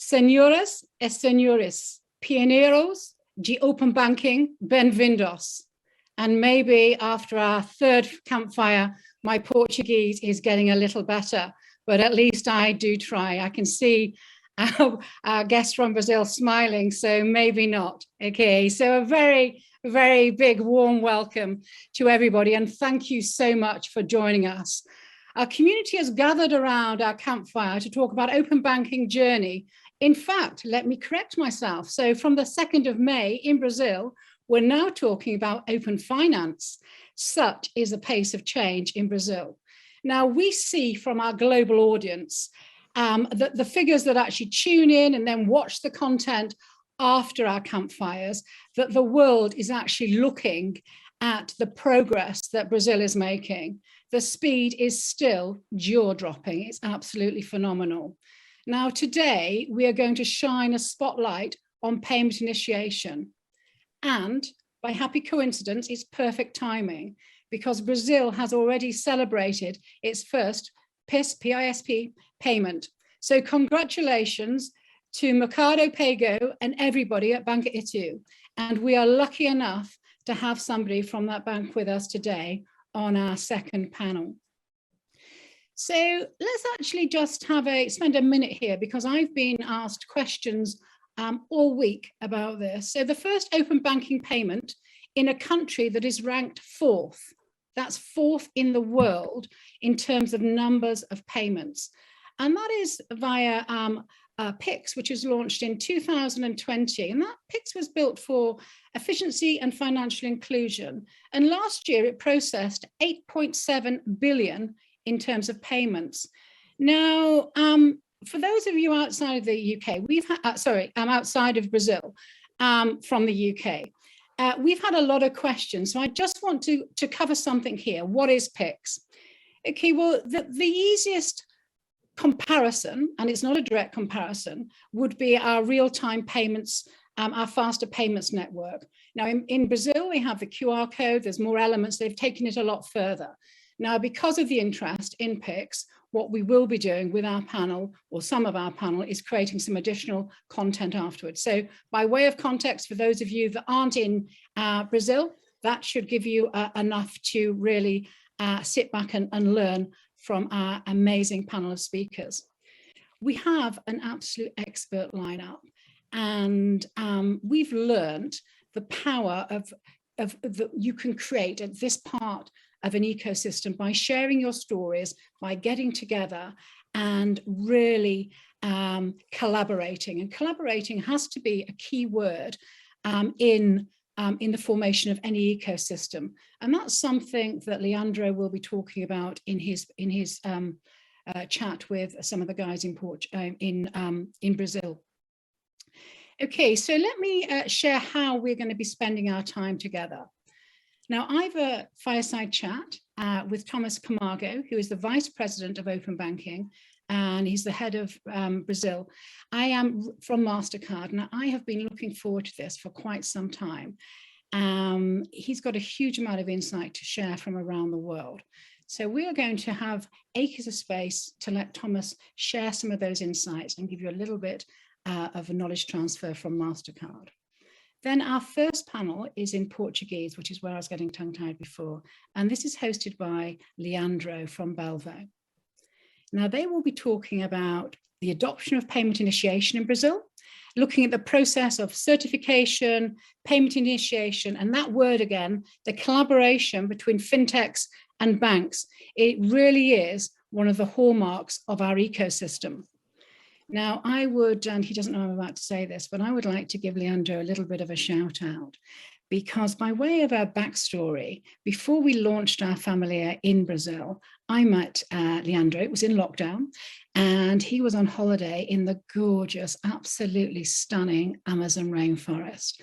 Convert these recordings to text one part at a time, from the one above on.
Señoras e señores, pioneros de open banking, benvindos. And maybe after our third campfire, my Portuguese is getting a little better, but at least I do try. I can see our guest from Brazil smiling, so maybe not. Okay, so a very, very big warm welcome to everybody, and thank you so much for joining us. Our community has gathered around our campfire to talk about open banking journey. In fact, let me correct myself. So from the 2nd of May in Brazil, we're now talking about open finance. Such is the pace of change in Brazil. Now, we see from our global audience that the figures that actually tune in and then watch the content after our campfires, that the world is actually looking at the progress that Brazil is making. The speed is still jaw-dropping. It's absolutely phenomenal. Now, today, we are going to shine a spotlight on payment initiation. And by happy coincidence, it's perfect timing because Brazil has already celebrated its first PISP payment. So congratulations to Mercado Pago and everybody at Banco Itu. And we are lucky enough to have somebody from that bank with us today on our second panel. So let's actually just spend a minute here because I've been asked questions all week about this. So the first open banking payment in a country that is ranked 4th, that's 4th in the world in terms of numbers of payments. And that is via PIX, which was launched in 2020. And that PIX was built for efficiency and financial inclusion. And last year it processed 8.7 billion in terms of payments. Now, for those of you outside of the UK, outside of Brazil, from the UK, we've had a lot of questions. So I just want to cover something here. What is PIX? Okay, well, the easiest comparison, and it's not a direct comparison, would be our real-time payments, our faster payments network. Now, in Brazil, we have the QR code. There's more elements. They've taken it a lot further. Now, because of the interest in PIX, what we will be doing with our panel, or some of our panel, is creating some additional content afterwards. So by way of context, for those of you that aren't in Brazil, that should give you enough to really sit back and learn from our amazing panel of speakers. We have an absolute expert lineup, and we've learned the power of that you can create at this part of an ecosystem by sharing your stories, by getting together and really collaborating. And collaborating has to be a key word in the formation of any ecosystem. And that's something that Leandro will be talking about in his chat with some of the guys in Brazil. Okay, so let me share how we're going to be spending our time together. Now, I have a fireside chat with Thomas Camargo, who is the Vice President of Open Banking, and he's the head of Brazil. I am from Mastercard, and I have been looking forward to this for quite some time. He's got a huge amount of insight to share from around the world. So we are going to have acres of space to let Thomas share some of those insights and give you a little bit of a knowledge transfer from Mastercard. Then our first panel is in Portuguese, which is where I was getting tongue-tied before. And this is hosted by Leandro from Belvo. Now, they will be talking about the adoption of payment initiation in Brazil, looking at the process of certification, payment initiation, and that word again, the collaboration between FinTechs and banks. It really is one of the hallmarks of our ecosystem. Now, I would, and he doesn't know I'm about to say this, but I would like to give Leandro a little bit of a shout out, because by way of our backstory, before we launched our Familia in Brazil, I met Leandro. It was in lockdown, and he was on holiday in the gorgeous, absolutely stunning Amazon rainforest.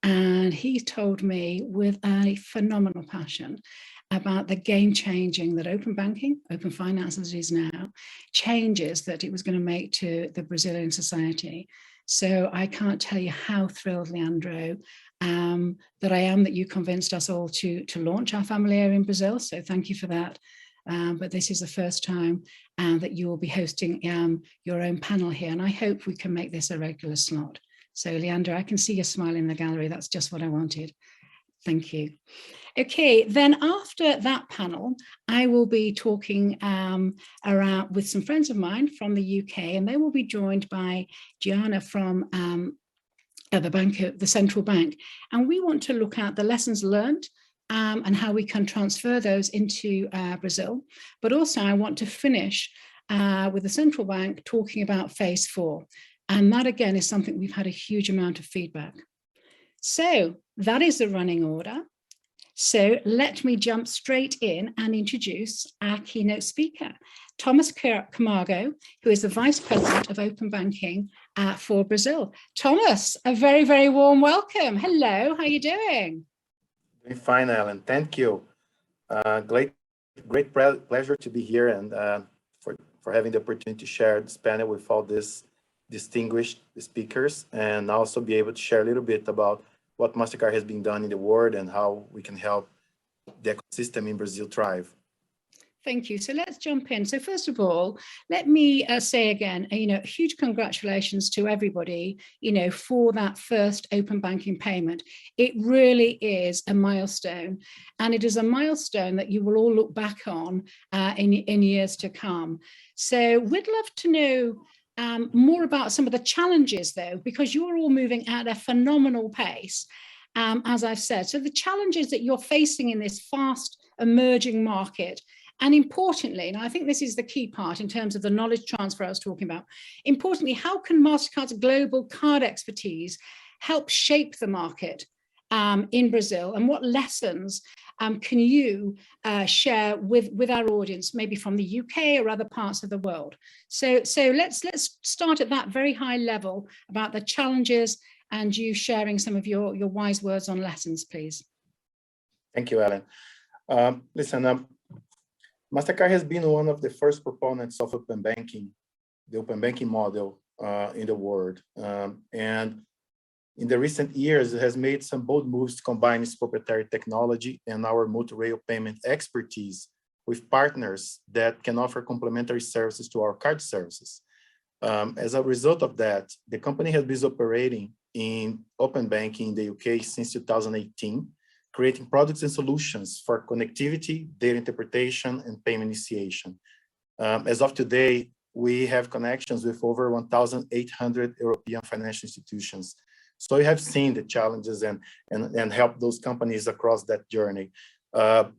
And he told me with a phenomenal passion about the game changing that open banking, open finance as it is now, changes that it was going to make to the Brazilian society. So I can't tell you how thrilled, Leandro, that I am that you convinced us all to launch our Familia in Brazil. So thank you for that. but this is the first time that you will be hosting your own panel here. And I hope we can make this a regular slot. So Leander, I can see your smile in the gallery. That's just what I wanted. Thank you. Okay, then after that panel, I will be talking around with some friends of mine from the UK, and they will be joined by Gianna from the central bank. And we want to look at the lessons learned and how we can transfer those into Brazil. But also I want to finish with the central bank talking about phase 4. And that again is something we've had a huge amount of feedback. So that is the running order. So let me jump straight in and introduce our keynote speaker, Thomas Camargo, who is the Vice President of Open Banking for Brazil. Thomas, a very, very warm welcome. Hello, how are you doing? Doing fine, Ellen. Thank you. Great pleasure to be here and for having the opportunity to share this panel with all these distinguished speakers, and also be able to share a little bit about what Mastercard has been done in the world and how we can help the ecosystem in Brazil thrive. Thank you. So let's jump in. So first of all, let me say again, huge congratulations to everybody, for that first open banking payment. It really is a milestone, and it is a milestone that you will all look back on in years to come. So we'd love to know more about some of the challenges, though, because you're all moving at a phenomenal pace, as I've said. So the challenges that you're facing in this fast emerging market, and importantly, and I think this is the key part in terms of the knowledge transfer I was talking about, importantly, how can Mastercard's global card expertise help shape the market in Brazil, and what lessons can you share with our audience, maybe from the UK or other parts of the world? So let's start at that very high level about the challenges and you sharing some of your wise words on lessons, please. Thank you, Ellen. Listen, Mastercard has been one of the first proponents of open banking, the open banking model in the world. And in the recent years, it has made some bold moves to combine its proprietary technology and our multi-rail payment expertise with partners that can offer complementary services to our card services. As a result of that, the company has been operating in open banking in the UK since 2018, creating products and solutions for connectivity, data interpretation, and payment initiation. As of today, we have connections with over 1,800 European financial institutions. So we have seen the challenges and help those companies across that journey.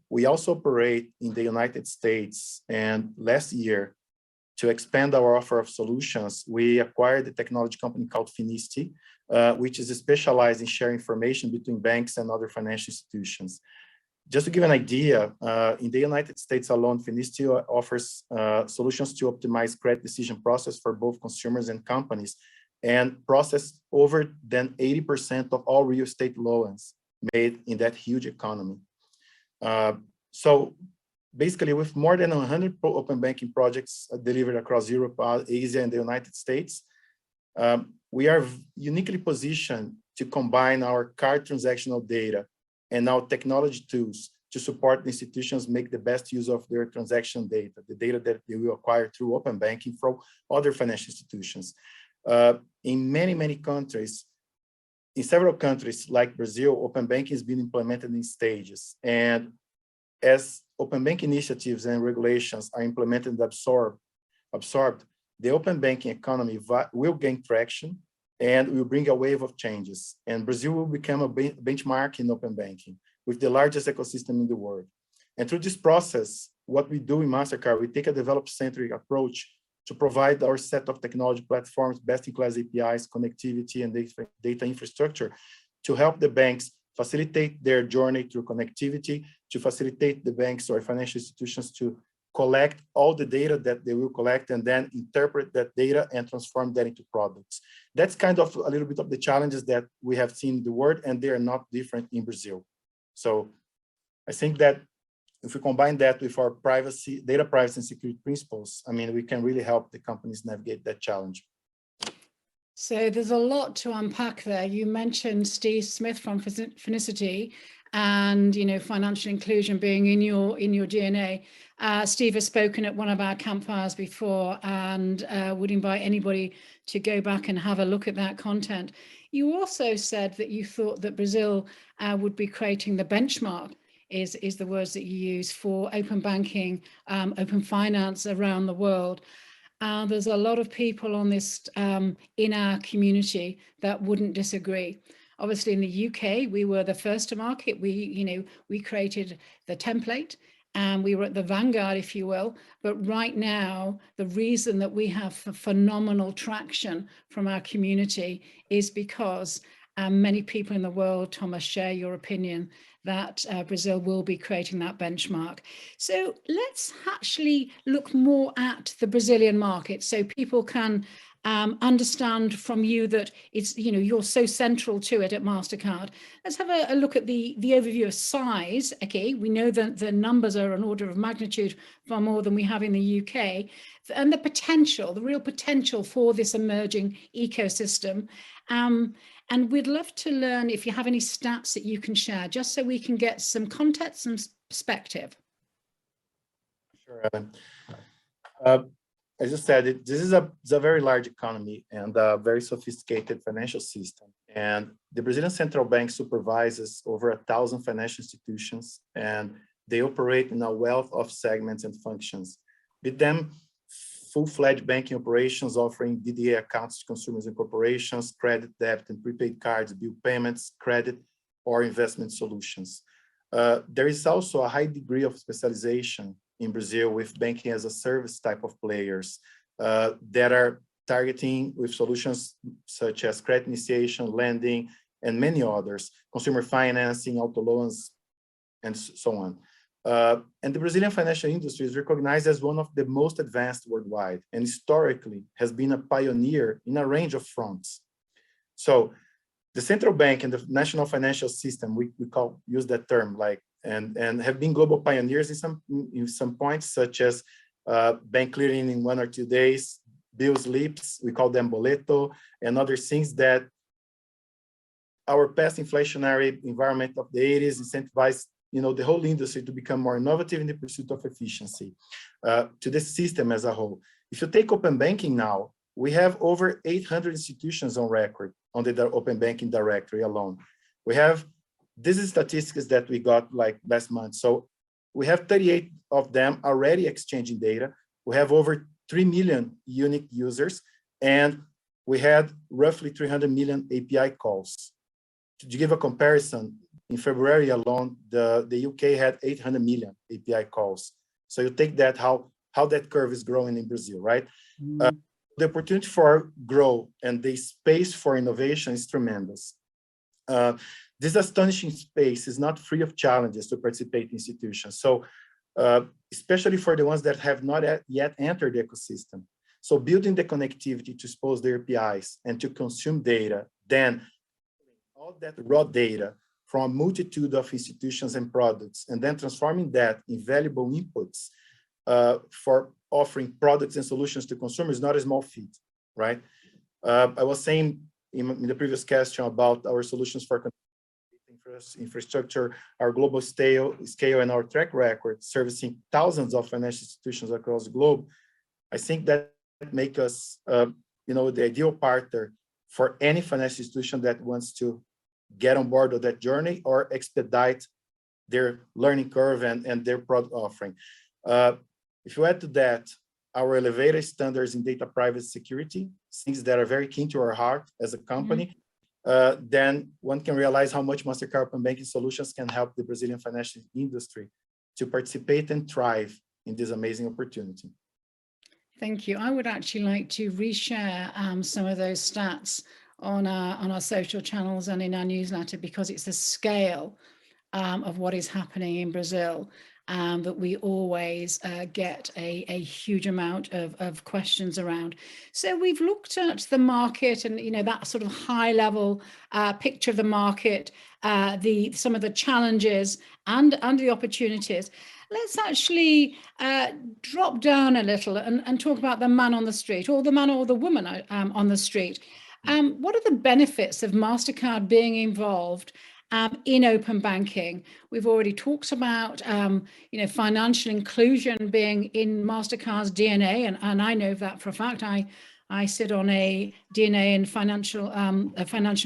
We also operate in the United States, and last year, to expand our offer of solutions, we acquired a technology company called Finicity, which is specialized in sharing information between banks and other financial institutions. Just to give an idea, in the United States alone, Finicity offers solutions to optimize credit decision process for both consumers and companies, and process over than 80% of all real estate loans made in that huge economy. So basically, with more than 100 open banking projects delivered across Europe, Asia, and the United States, we are uniquely positioned to combine our card transactional data and our technology tools to support the institutions make the best use of their transaction data, the data that they will acquire through open banking from other financial institutions. In many countries, in several countries like Brazil, open banking has been implemented in stages. And as open banking initiatives and regulations are implemented and absorbed, the open banking economy will gain traction and will bring a wave of changes. And Brazil will become a benchmark in open banking with the largest ecosystem in the world. And through this process, what we do in Mastercard, we take a developer-centric approach to provide our set of technology platforms, best-in-class APIs, connectivity, and data infrastructure to help the banks facilitate their journey through connectivity, to facilitate the banks or financial institutions to collect all the data that they will collect and then interpret that data and transform that into products. That's kind of a little bit of the challenges that we have seen in the world, and they are not different in Brazil. So I think that if we combine that with our data privacy and security principles, I mean, we can really help the companies navigate that challenge. So there's a lot to unpack there. You mentioned Steve Smith from Finicity, and financial inclusion being in your DNA. Steve has spoken at one of our campfires before, and would invite anybody to go back and have a look at that content. You also said that you thought that Brazil would be creating the benchmark, is the words that you use, for open banking, open finance around the world. There's a lot of people on this in our community that wouldn't disagree. Obviously, in the UK, we were the first to market. We created the template, and we were at the vanguard, if you will. But right now, the reason that we have phenomenal traction from our community is because many people in the world, Thomas, share your opinion that Brazil will be creating that benchmark. So let's actually look more at the Brazilian market so people can understand from you that it's, you're so central to it at Mastercard. Let's have a look at the overview of size. Okay, we know that the numbers are an order of magnitude far more than we have in the UK, and the potential, the real potential for this emerging ecosystem. And we'd love to learn if you have any stats that you can share, just so we can get some context and perspective. Sure, Ellen. As you said, this is a very large economy and a very sophisticated financial system. And the Brazilian Central Bank supervises over 1,000 financial institutions, and they operate in a wealth of segments and functions. With them, full-fledged banking operations offering DDA accounts to consumers and corporations, credit, debit, and prepaid cards, bill payments, credit, or investment solutions. There is also a high degree of specialization in Brazil with banking as a service type of players that are targeting with solutions such as credit initiation, lending, and many others, consumer financing, auto loans, and so on. And the Brazilian financial industry is recognized as one of the most advanced worldwide, and historically has been a pioneer in a range of fronts. So the central bank and the national financial system, we use that term, and have been global pioneers in some points, such as bank clearing in 1 or 2 days, bill slips, we call them boleto, and other things that our past inflationary environment of the 80s incentivized the whole industry to become more innovative in the pursuit of efficiency, to the system as a whole. If you take open banking now, we have over 800 institutions on record on the open banking directory alone. We have, this is statistics that we got last month. So we have 38 of them already exchanging data. We have over 3 million unique users, and we had roughly 300 million API calls. To give a comparison, in February alone, the UK had 800 million API calls. So you take that, how that curve is growing in Brazil, right? Mm. The opportunity for growth and the space for innovation is tremendous. This astonishing space is not free of challenges to participate in institutions. So especially for the ones that have not yet entered the ecosystem. So building the connectivity to expose their APIs and to consume data, then all that raw data from a multitude of institutions and products, and then transforming that in valuable inputs for offering products and solutions to consumers is not a small feat, right? I was saying in the previous question about our solutions for infrastructure, our global scale, and our track record servicing thousands of financial institutions across the globe. I think that make us, the ideal partner for any financial institution that wants to get on board with that journey or expedite their learning curve and their product offering. If you add to that our elevated standards in data privacy security, things that are very keen to our heart as a company, then one can realize how much Mastercard Open Banking Solutions can help the Brazilian financial industry to participate and thrive in this amazing opportunity. Thank you. I would actually like to reshare some of those stats on our social channels and in our newsletter, because it's the scale of what is happening in Brazil that we always get a huge amount of questions around. So we've looked at the market and that sort of high level picture of the market, some of the challenges and the opportunities. Let's actually drop down a little and talk about the man on the street, or the man or the woman on the street. What are the benefits of Mastercard being involved, in open banking. We've already talked about, financial inclusion being in Mastercard's DNA, and I know that for a fact. I sit on a DNA and financial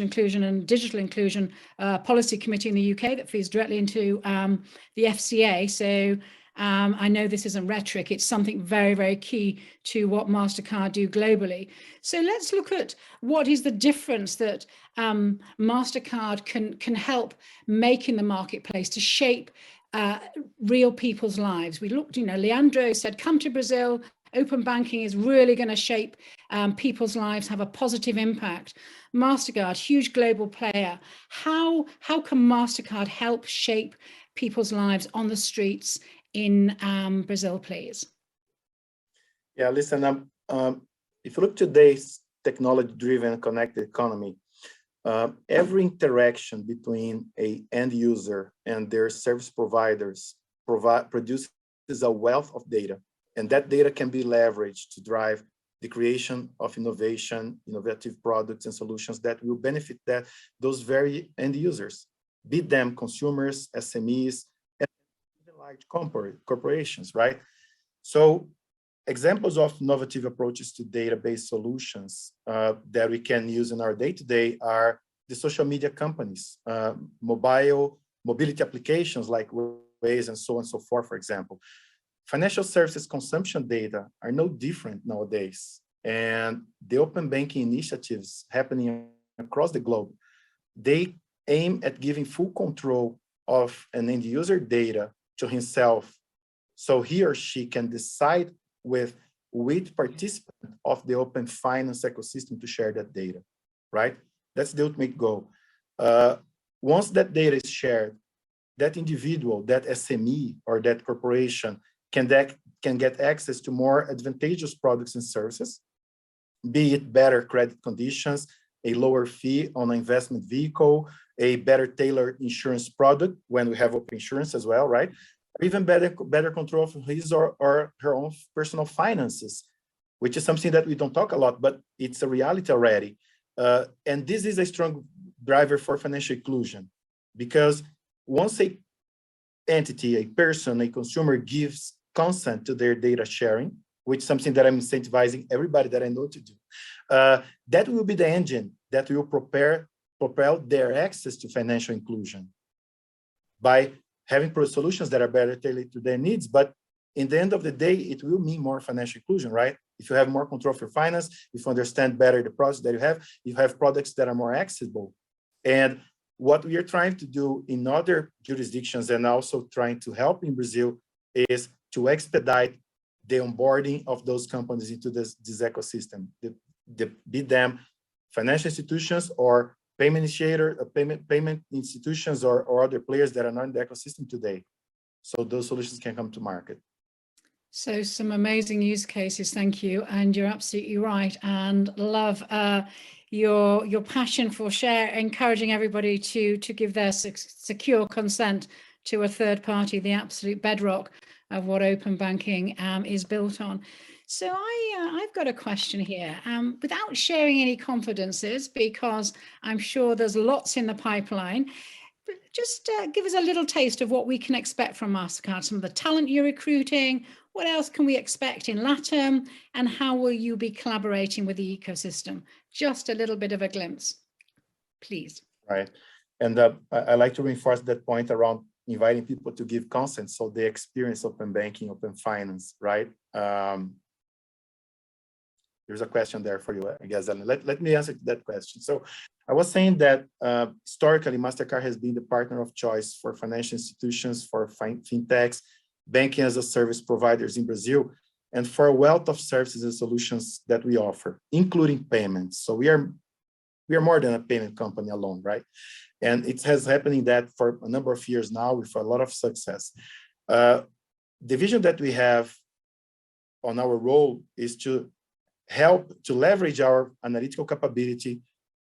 inclusion and digital inclusion policy committee in the UK that feeds directly into the FCA. So I know this isn't rhetoric. It's something very, very key to what Mastercard do globally. So let's look at what is the difference that Mastercard can help make in the marketplace to shape real people's lives. We looked, Leandro said, come to Brazil. Open banking is really going to shape people's lives, have a positive impact. Mastercard, huge global player. How can Mastercard help shape people's lives on the streets in Brazil, please? Yeah, listen, if you look today's technology-driven connected economy, every interaction between an end user and their service providers produces a wealth of data. And that data can be leveraged to drive the creation of innovative products and solutions that will benefit those very end users, be them consumers, SMEs, and even large corporations, right? So examples of innovative approaches to database solutions that we can use in our day-to-day are the social media companies, mobility applications like Waze and so on and so forth, for example. Financial services consumption data are no different nowadays, and the open banking initiatives happening across the globe, they aim at giving full control of an end user data to himself, so he or she can decide with which participant of the open finance ecosystem to share that data, right? That's the ultimate goal. Once that data is shared, that individual, that SME or that corporation can get access to more advantageous products and services, be it better credit conditions, a lower fee on an investment vehicle, a better tailored insurance product when we have open insurance as well, right? Or even better control of his or her own personal finances, which is something that we don't talk a lot, but it's a reality already. And this is a strong driver for financial inclusion, because once a entity, a person, a consumer gives consent to their data sharing, which is something that I'm incentivizing everybody that I know to do, that will be the engine that will propel their access to financial inclusion by having solutions that are better tailored to their needs. But in the end of the day, it will mean more financial inclusion, right? If you have more control of your finance, if you understand better the process that you have products that are more accessible. And what we are trying to do in other jurisdictions and also trying to help in Brazil is to expedite the onboarding of those companies into this ecosystem, be them financial institutions or payment institutions or other players that are not in the ecosystem today. So those solutions can come to market. So some amazing use cases, thank you. And you're absolutely right. And love your passion for encouraging everybody to give their secure consent to a third party, the absolute bedrock of what open banking is built on. So I've got a question here, without sharing any confidences, because I'm sure there's lots in the pipeline. But just give us a little taste of what we can expect from Mastercard, some of the talent you're recruiting, what else can we expect in LATAM, and how will you be collaborating with the ecosystem? Just a little bit of a glimpse, please. Right. And I like to reinforce that point around inviting people to give consent so they experience open banking, open finance, right? There's a question there for you, I guess. Let me answer that question. So I was saying that historically, Mastercard has been the partner of choice for financial institutions, for FinTechs, banking as a service providers in Brazil, and for a wealth of services and solutions that we offer, including payments. So we are more than a payment company alone, right? And it has happening that for a number of years now with a lot of success. The vision that we have on our role is to help to leverage our analytical capability,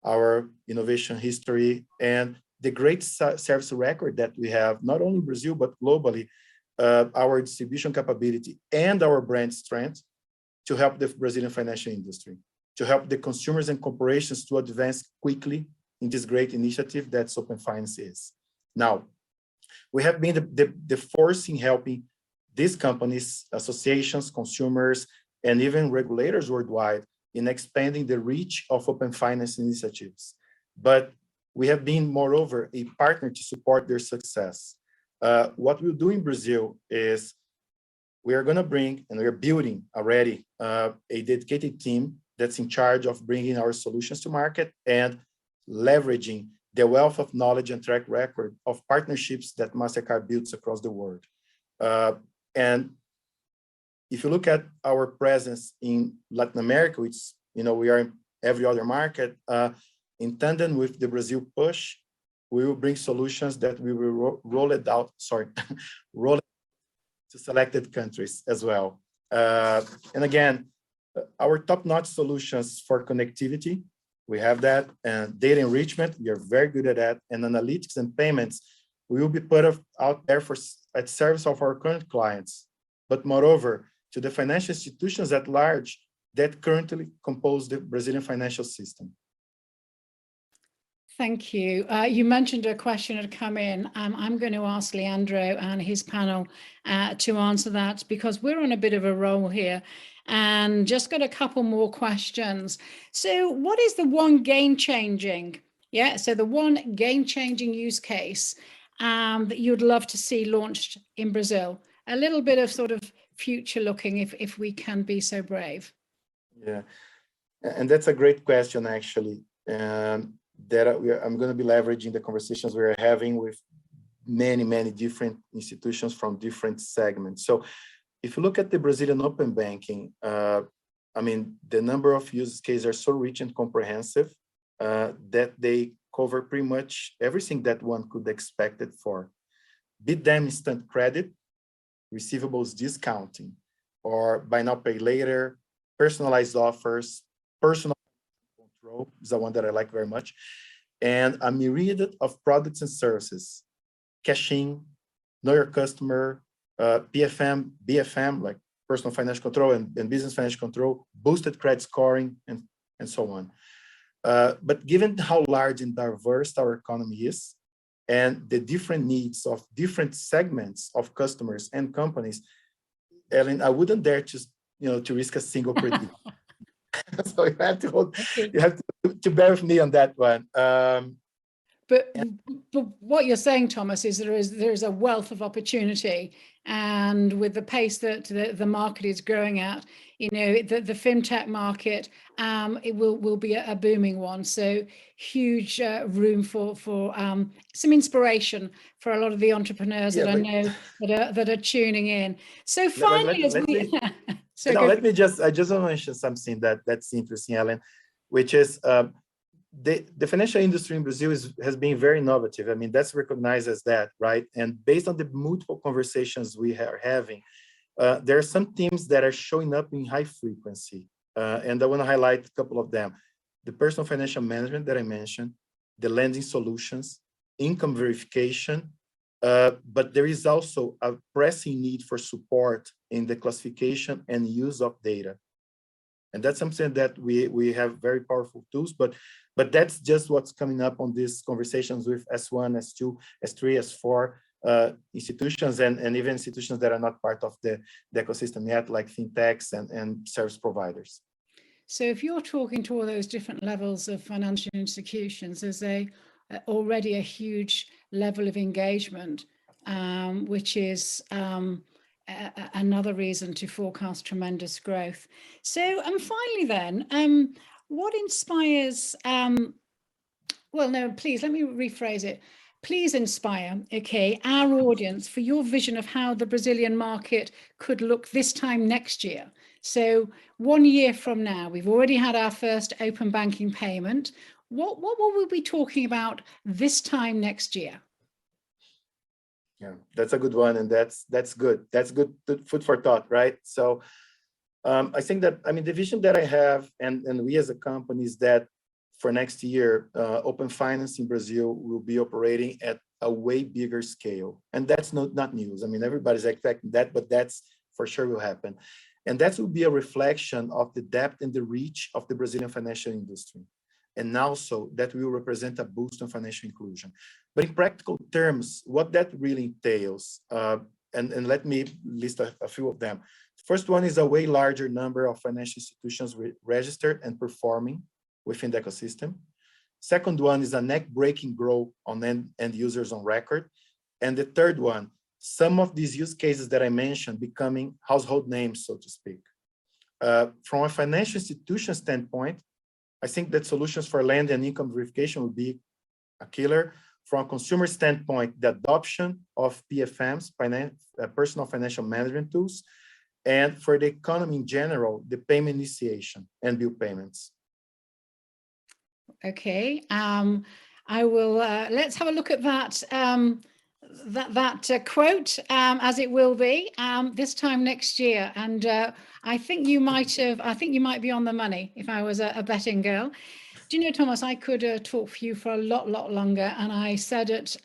our innovation history, and the great service record that we have, not only in Brazil, but globally, our distribution capability and our brand strength to help the Brazilian financial industry, to help the consumers and corporations to advance quickly in this great initiative that Open Finance is. Now, we have been the force in helping these companies, associations, consumers, and even regulators worldwide in expanding the reach of open finance initiatives. But we have been, moreover, a partner to support their success. What we'll do in Brazil is we are going to bring, and we're building already, a dedicated team that's in charge of bringing our solutions to market and leveraging the wealth of knowledge and track record of partnerships that Mastercard builds across the world. And if you look at our presence in Latin America, which we are in every other market, in tandem with the Brazil push, we will bring solutions that we will roll it to selected countries as well. And again, our top-notch solutions for connectivity, we have that, and data enrichment, we are very good at that, and analytics and payments, we will be put out there at service of our current clients, but moreover, to the financial institutions at large that currently compose the Brazilian financial system. Thank you. You mentioned a question had come in. I'm going to ask Leandro and his panel to answer that because we're on a bit of a roll here and just got a couple more questions. So what is the one game-changing, so the one game-changing use case that you'd love to see launched in Brazil? A little bit of sort of future looking if we can be so brave. Yeah, and that's a great question, actually. I'm going to be leveraging the conversations we're having with many different institutions from different segments. So if you look at the Brazilian open banking, I mean, the number of use cases are so rich and comprehensive that they cover pretty much everything that one could expect it for. Be them instant credit, receivables discounting, or buy now, pay later, personalized offers, personal control is the one that I like very much, and a myriad of products and services, cashing, know your customer, PFM, BFM, like personal financial control and business financial control, boosted credit scoring, and so on. But given how large and diverse our economy is, and the different needs of different segments of customers and companies, Ellen, I wouldn't dare to risk a single prediction. So you have to bear with me on that one. But what you're saying, Thomas, is there is a wealth of opportunity, and with the pace that the market is growing at, the fintech market, it will be a booming one. So huge room for some inspiration for a lot of the entrepreneurs that I know that are tuning in. So finally, I just want to mention something that's interesting, Ellen, which is the financial industry in Brazil has been very innovative. I mean, that's recognized as that, right? And based on the multiple conversations we are having, there are some themes that are showing up in high frequency. And I want to highlight a couple of them. The personal financial management that I mentioned, the lending solutions, income verification, but there is also a pressing need for support in the classification and use of data. And that's something that we have very powerful tools, but that's just what's coming up on these conversations with S1, S2, S3, S4 institutions, and even institutions that are not part of the ecosystem yet, like FinTechs and service providers. So if you're talking to all those different levels of financial institutions, there's already a huge level of engagement, which is another reason to forecast tremendous growth. So, finally then, what inspires, well, no, please, let me rephrase it. Please inspire, our audience for your vision of how the Brazilian market could look this time next year. So 1 year from now, we've already had our first open banking payment. What will we be talking about this time next year? Yeah, that's a good one, and that's good. That's good food for thought, right? So I think that, I mean, the vision that I have, and we as a company, is that for next year, open finance in Brazil will be operating at a way bigger scale, and that's not news. I mean, everybody's expecting that, but that's for sure will happen, and that will be a reflection of the depth and the reach of the Brazilian financial industry. and also that will represent a boost on financial inclusion. But in practical terms, what that really entails, and let me list a few of them. First one is a way larger number of financial institutions registered and performing within the ecosystem. Second one is a neck-breaking growth on end users on record. And the third one, some of these use cases that I mentioned becoming household names, so to speak. From a financial institution standpoint, I think that solutions for land and income verification would be a killer. From a consumer standpoint, the adoption of PFMs, personal financial management tools, and for the economy in general, the payment initiation and bill payments. Okay, I will. Let's have a look at that quote as it will be this time next year. And I think you might have. I think you might be on the money if I was a betting girl. Do you know, Thomas, I could talk for you for a lot longer. And I said it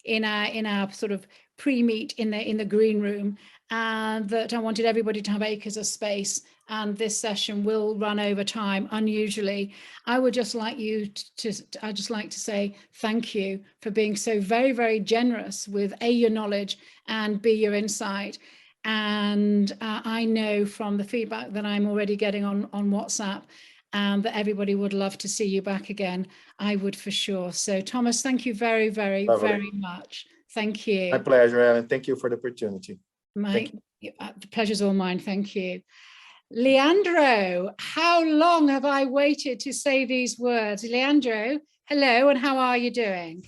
in our sort of pre-meet in the green room, and that I wanted everybody to have acres of space. And this session will run over time unusually. I would just like you I'd just like to say thank you for being so very generous with A, your knowledge, and B, your insight. And I know from the feedback that I'm already getting on WhatsApp that everybody would love to see you back again. I would for sure. So Thomas, thank you very much. Thank you. My pleasure, Ellen. Thank you for the opportunity. The pleasure's all mine. Thank you. Leandro, how long have I waited to say these words? Leandro, hello, and how are you doing?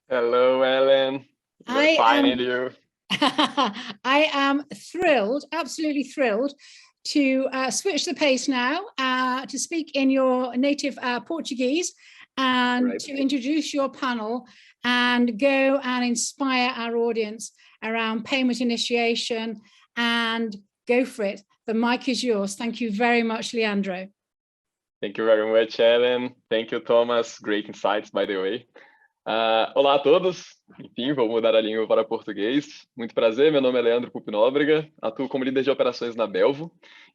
Hello, Ellen. We're finding you. I am thrilled, absolutely thrilled, to switch the pace now to speak in your native Portuguese and to introduce your panel and go and inspire our audience around payment initiation, and go for it. The mic is yours. Thank you very much, Leandro. Thank you very much, Ellen. Thank you, Thomas. Great insights, by the way. Olá a todos. Enfim, vou mudar a língua para português. Muito prazer, meu nome é Leandro Pupinóbrega, atuo como líder de operações na Belvo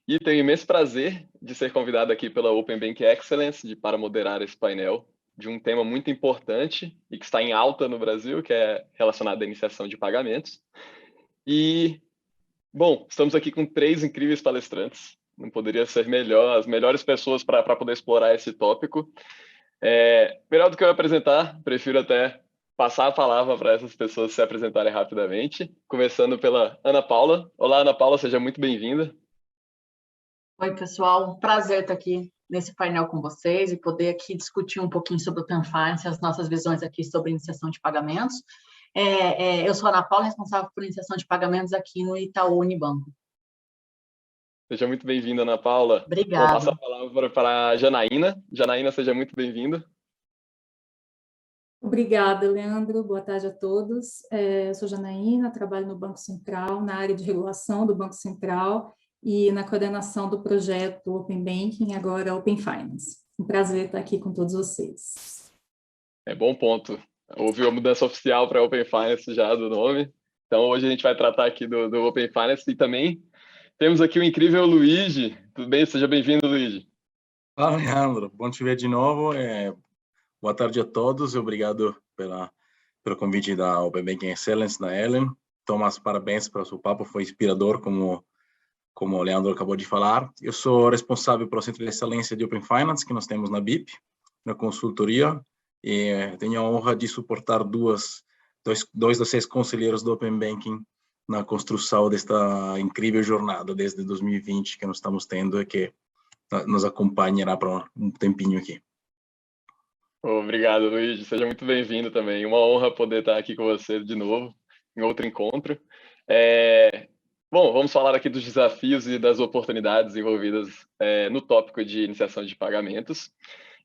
e tenho imenso prazer de ser convidado aqui pela Open Bank Excellence para moderar esse painel de um tema muito importante e que está em alta no Brasil, que é relacionado à iniciação de pagamentos. E, bom, estamos aqui com 3 incríveis palestrantes. Não poderia ser melhor, as melhores pessoas para poder explorar esse tópico. Melhor do que eu apresentar, prefiro até passar a palavra para essas pessoas se apresentarem rapidamente, começando pela Ana Paula. Olá, Ana Paula, seja muito bem-vinda. Oi, pessoal, um prazer estar aqui nesse painel com vocês e poder aqui discutir um pouquinho sobre o Open Finance, as nossas visões aqui sobre iniciação de pagamentos. Eu sou a Ana Paula, responsável por iniciação de pagamentos aqui no Itaú Unibanco. Seja muito bem-vinda, Ana Paula. Obrigada. Vou passar a palavra para a Janaína. Janaína, seja muito bem-vinda. Obrigada, Leandro. Boa tarde a todos. Eu sou Janaína, trabalho no Banco Central, na área de regulação do Banco Central e na coordenação do projeto Open Banking, agora Open Finance. Um prazer estar aqui com todos vocês. Bom ponto. Houve uma mudança oficial para Open Finance já do nome. Então, hoje a gente vai tratar aqui do Open Finance e também temos aqui o incrível Luigi. Tudo bem? Seja bem-vindo, Luigi. Fala, Leandro. Bom te ver de novo. Boa tarde a todos. Obrigado pelo convite da Open Banking Excellence, da Ellen. Thomas, parabéns para o seu papo. Foi inspirador, como o Leandro acabou de falar. Eu sou responsável pelo Centro de Excelência de Open Finance, que nós temos na BIP, na consultoria. E tenho a honra de suportar dois dos 6 conselheiros do Open Banking na construção desta incrível jornada desde 2020 que nós estamos tendo e que nos acompanhará para um tempinho aqui. Obrigado, Luigi. Seja muito bem-vindo também. Uma honra poder estar aqui com você de novo, em outro encontro. Bom, vamos falar aqui dos desafios e das oportunidades envolvidas no tópico de iniciação de pagamentos.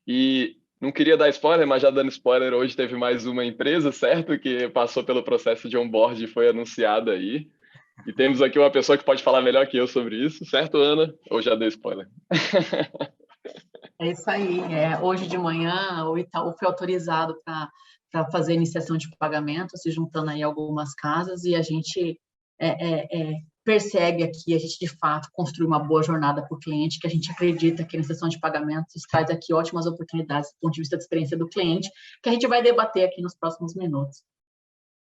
E não queria dar spoiler, mas já dando spoiler, hoje teve mais uma empresa, certo? Que passou pelo processo de onboard e foi anunciada aí. E temos aqui uma pessoa que pode falar melhor que eu sobre isso, certo, Ana? Ou já dei spoiler? É isso aí. Hoje de manhã, o Itaú foi autorizado para fazer iniciação de pagamento, se juntando aí algumas casas, e a gente persegue aqui a gente, de fato, construir uma boa jornada para o cliente, que a gente acredita que a iniciação de pagamentos traz aqui ótimas oportunidades do ponto de vista da experiência do cliente, que a gente vai debater aqui nos próximos minutos.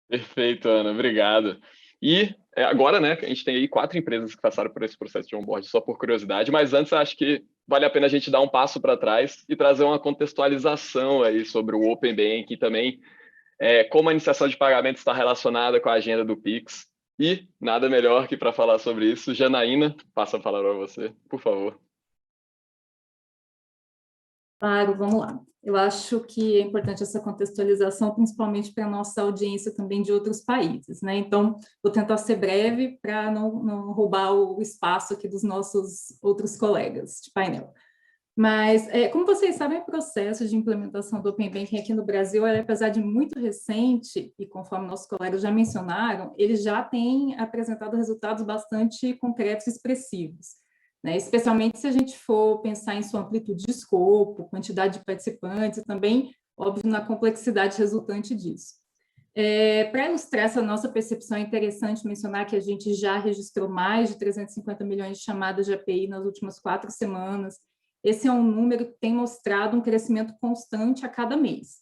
Perfeito, Ana, obrigado. E agora, né, a gente tem aí 4 empresas que passaram por esse processo de onboard, só por curiosidade, mas antes acho que vale a pena a gente dar um passo para trás e trazer uma contextualização aí sobre o Open Banking e também como a iniciação de pagamentos está relacionada com a agenda do Pix. E nada melhor que para falar sobre isso, Janaína, passo a palavra a você, por favor. Claro, vamos lá. Eu acho que é importante essa contextualização, principalmente para a nossa audiência também de outros países, né? Então, vou tentar ser breve para não roubar o espaço aqui dos nossos outros colegas de painel. Mas, como vocês sabem, o processo de implementação do Open Banking aqui no Brasil, apesar de muito recente, e conforme nossos colegas já mencionaram, ele já tem apresentado resultados bastante concretos e expressivos, né? Especialmente se a gente for pensar em sua amplitude de escopo, quantidade de participantes e também, óbvio, na complexidade resultante disso. Para ilustrar essa nossa percepção, é interessante mencionar que a gente já registrou mais de 350 milhões de chamadas de API nas últimas 4 semanas. Esse é um número que tem mostrado um crescimento constante a cada mês.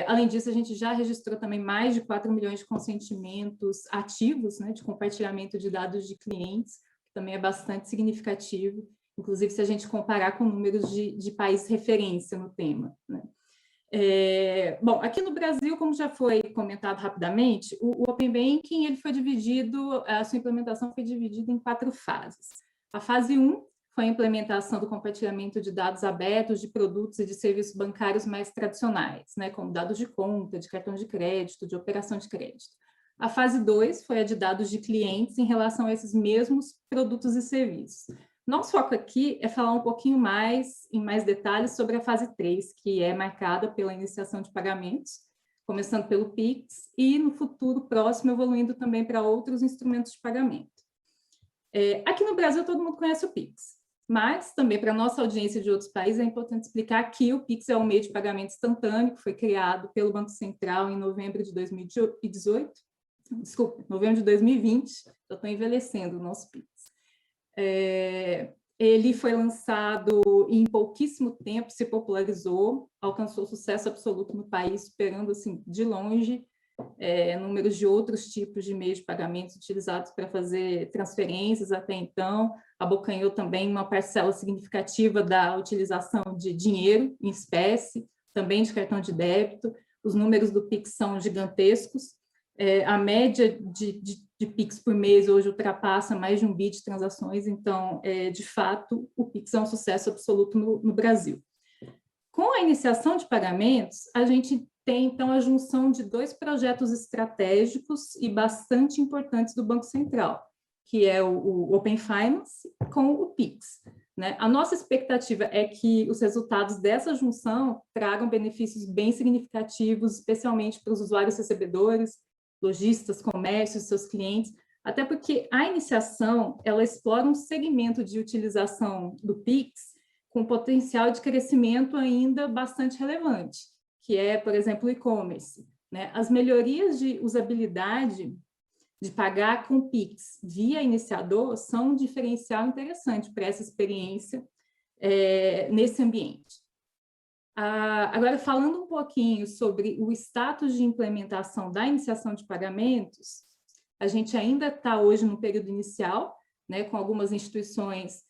Além disso, a gente já registrou também mais de 4 milhões de consentimentos ativos, né, de compartilhamento de dados de clientes, que também é bastante significativo, inclusive se a gente comparar com números de países referência no tema, né. Bom, aqui no Brasil, como já foi comentado rapidamente, o Open Banking ele foi dividido, a sua implementação foi dividida em 4 fases. A fase 1 foi a implementação do compartilhamento de dados abertos de produtos e de serviços bancários mais tradicionais, né, como dados de conta, de cartão de crédito, de operação de crédito. A fase 2 foi a de dados de clientes em relação a esses mesmos produtos e serviços. Nosso foco aqui é falar um pouquinho mais, em mais detalhes, sobre a fase 3, que é marcada pela iniciação de pagamentos, começando pelo Pix, e no futuro próximo evoluindo também para outros instrumentos de pagamento. Aqui no Brasil todo mundo conhece o Pix, mas também para a nossa audiência de outros países é importante explicar que o Pix é um meio de pagamento instantâneo que foi criado pelo Banco Central em novembro de 2018, desculpa, novembro de 2020, eu estou envelhecendo o nosso Pix. Ele foi lançado em pouquíssimo tempo, se popularizou, alcançou sucesso absoluto no país, superando assim, de longe números de outros tipos de meios de pagamento utilizados para fazer transferências até então, abocanhou também uma parcela significativa da utilização de dinheiro em espécie, também de cartão de débito. Os números do Pix são gigantescos. A média de Pix por mês hoje ultrapassa mais de 1 bi de transações, então, de fato, o Pix é um sucesso absoluto no Brasil. Com a iniciação de pagamentos, a gente tem, então, a junção de 2 projetos estratégicos e bastante importantes do Banco Central, que é o Open Finance com o Pix, né? A nossa expectativa é que os resultados dessa junção tragam benefícios bem significativos, especialmente para os usuários recebedores, lojistas, comércios, seus clientes, até porque a iniciação, ela explora um segmento de utilização do Pix com potencial de crescimento ainda bastante relevante, que é, por exemplo, o e-commerce, né? As melhorias de usabilidade de pagar com Pix via iniciador são um diferencial interessante para essa experiência nesse ambiente. Agora, falando um pouquinho sobre o status de implementação da iniciação de pagamentos, a gente ainda está hoje no período inicial, né, com algumas instituições,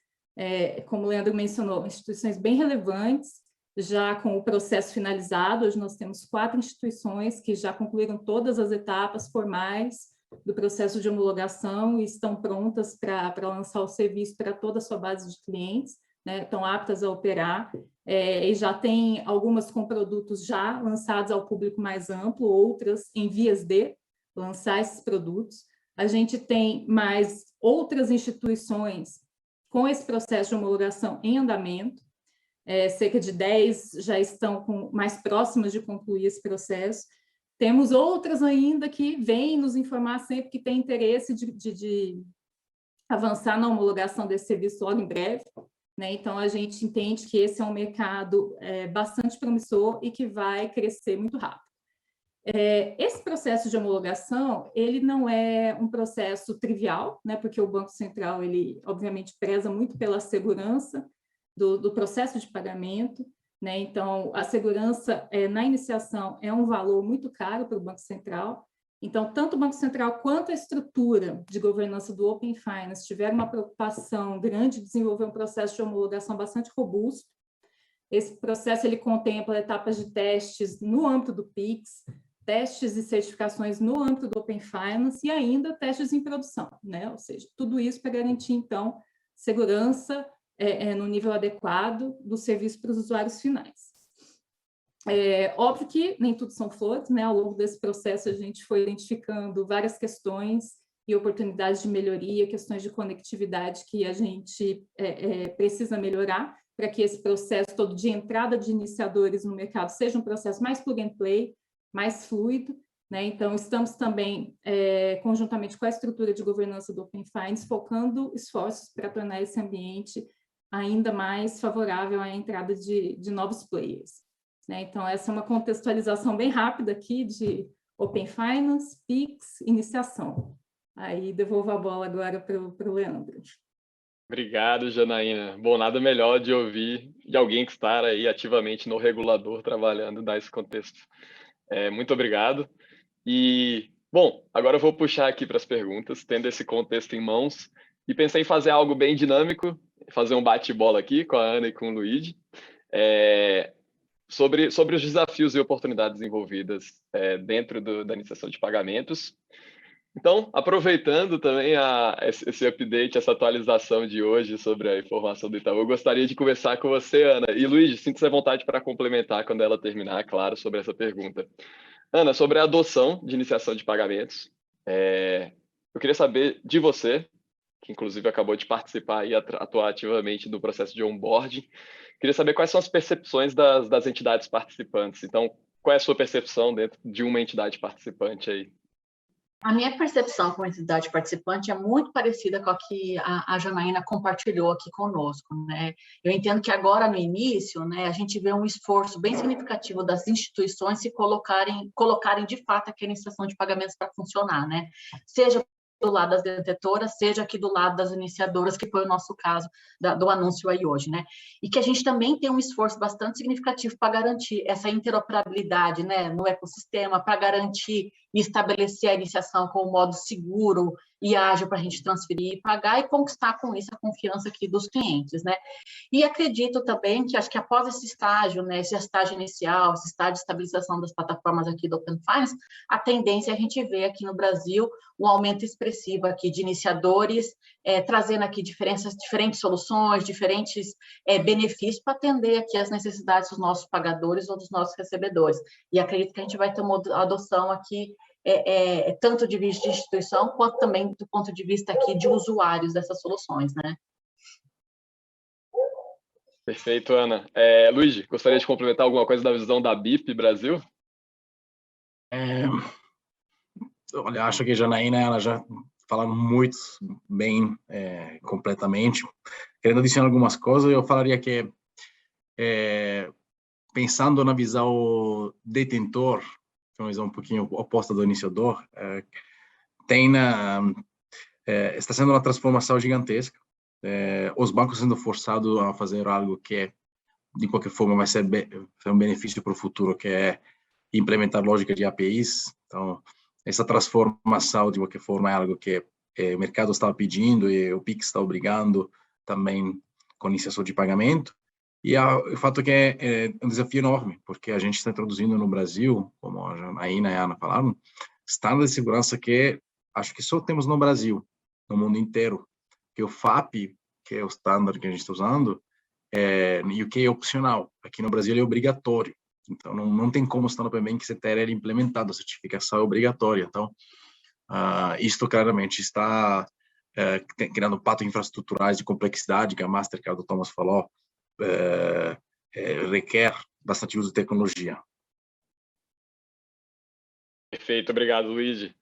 como o Leandro mencionou, instituições bem relevantes, já com o processo finalizado. Hoje nós temos 4 instituições que já concluíram todas as etapas formais do processo de homologação e estão prontas para lançar o serviço para toda a sua base de clientes, né, estão aptas a operar, e já tem algumas com produtos já lançados ao público mais amplo, outras em vias de lançar esses produtos. A gente tem mais outras instituições com esse processo de homologação em andamento, cerca de 10 já estão mais próximas de concluir esse processo. Temos outras ainda que vêm nos informar sempre que tem interesse de avançar na homologação desse serviço logo em breve, né? Então, a gente entende que esse é um mercado bastante promissor e que vai crescer muito rápido. Esse processo de homologação, ele não é um processo trivial, né, porque o Banco Central, ele obviamente preza muito pela segurança do processo de pagamento, né? Então, a segurança na iniciação é um valor muito caro para o Banco Central. Então, tanto o Banco Central quanto a estrutura de governança do Open Finance tiveram uma preocupação grande de desenvolver um processo de homologação bastante robusto. Esse processo ele contempla etapas de testes no âmbito do PIX, testes e certificações no âmbito do Open Finance e ainda testes em produção, né? Ou seja, tudo isso para garantir, então, segurança no nível adequado do serviço para os usuários finais. Óbvio que nem tudo são flores, né? Ao longo desse processo a gente foi identificando várias questões e oportunidades de melhoria, questões de conectividade que a gente precisa melhorar para que esse processo todo de entrada de iniciadores no mercado seja um processo mais plug and play, mais fluido, né? Então, estamos também, conjuntamente com a estrutura de governança do Open Finance, focando esforços para tornar esse ambiente ainda mais favorável à entrada de novos players, né? Então, essa é uma contextualização bem rápida aqui de Open Finance, PIX, iniciação. Aí, devolvo a bola agora para o Leandro. Obrigado, Janaína. Bom, nada melhor de ouvir de alguém que está aí ativamente no regulador trabalhando, dar esse contexto. Muito obrigado. E, bom, agora eu vou puxar aqui para as perguntas, tendo esse contexto em mãos, e pensei em fazer algo bem dinâmico, fazer um bate-bola aqui com a Ana e com o Luigi, sobre os desafios e oportunidades envolvidas dentro da iniciação de pagamentos. Então, aproveitando também esse update, essa atualização de hoje sobre a informação do Itaú, eu gostaria de conversar com você, Ana. E, Luigi, sinta-se à vontade para complementar quando ela terminar, claro, sobre essa pergunta. Ana, sobre a adoção de iniciação de pagamentos, eu queria saber de você, que inclusive acabou de participar e atuar ativamente do processo de onboarding, queria saber quais são as percepções das entidades participantes. Então, qual é a sua percepção dentro de uma entidade participante aí? A minha percepção como entidade participante é muito parecida com a que a Janaína compartilhou aqui conosco, né? Eu entendo que agora, no início, né, a gente vê um esforço bem significativo das instituições se colocarem de fato aqui a iniciação de pagamentos para funcionar, né? Seja do lado das detetoras, seja aqui do lado das iniciadoras, que foi o nosso caso do anúncio aí hoje, né? E que a gente também tem um esforço bastante significativo para garantir essa interoperabilidade, né, no ecossistema, para garantir e estabelecer a iniciação com um modo seguro e ágil para a gente transferir e pagar e conquistar com isso a confiança aqui dos clientes, né? E acredito também que acho que após esse estágio, né, esse estágio inicial, esse estágio de estabilização das plataformas aqui do Open Finance, a tendência é a gente ver aqui no Brasil um aumento expressivo aqui de iniciadores, trazendo aqui diferentes soluções, diferentes benefícios para atender aqui as necessidades dos nossos pagadores ou dos nossos recebedores. E acredito que a gente vai ter uma adoção aqui tanto de vista de instituição, quanto também do ponto de vista aqui de usuários dessas soluções, né? Perfeito, Ana. Luigi, gostaria de complementar alguma coisa da visão da BIP Brasil? Olha, acho que a Janaína, ela já falaram muito bem, completamente. Querendo adicionar algumas coisas, eu falaria que, pensando na visão detentor, que é uma visão um pouquinho oposta do iniciador, está sendo uma transformação gigantesca. Os bancos sendo forçados a fazer algo que, de qualquer forma, vai ser um benefício para o futuro, que é implementar lógica de APIs. Então, essa transformação, de qualquer forma, é algo que o mercado estava pedindo e o PIX está obrigando também com iniciação de pagamento. E o fato é que é um desafio enorme, porque a gente está introduzindo no Brasil, como a Janaína e a Ana falaram, estándares de segurança que acho que só temos no Brasil, no mundo inteiro, que o FAP, que é o standard que a gente está usando, e o que é opcional. Aqui no Brasil ele é obrigatório. Então, não tem como estar no Open Banking sem ter ele implementado, a certificação é obrigatória. Então, isto claramente está criando patos infraestruturais de complexidade, que a Mastercard, o Thomas falou, requer bastante uso de tecnologia. Perfeito, obrigado, Luigi.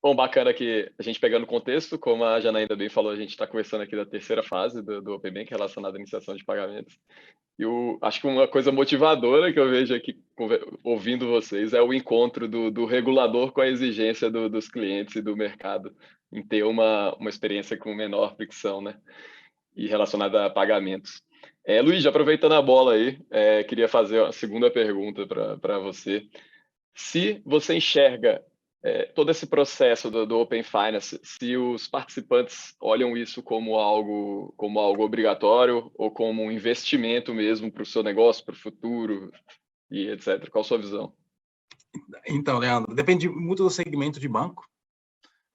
Bom, bacana que a gente pegando o contexto, como a Janaína bem falou, a gente está conversando aqui da terceira fase do Open Bank relacionada à iniciação de pagamentos. Acho que uma coisa motivadora que eu vejo aqui, ouvindo vocês, é o encontro do regulador com a exigência dos clientes e do mercado, em ter uma experiência com menor fricção, né? E relacionada a pagamentos. Luiz, aproveitando a bola aí, queria fazer a segunda pergunta para você. Se você enxerga todo esse processo do Open Finance, se os participantes olham isso como algo obrigatório ou como um investimento mesmo para o seu negócio, para o futuro e etc. Qual a sua visão? Então, Leandro, depende muito do segmento de banco.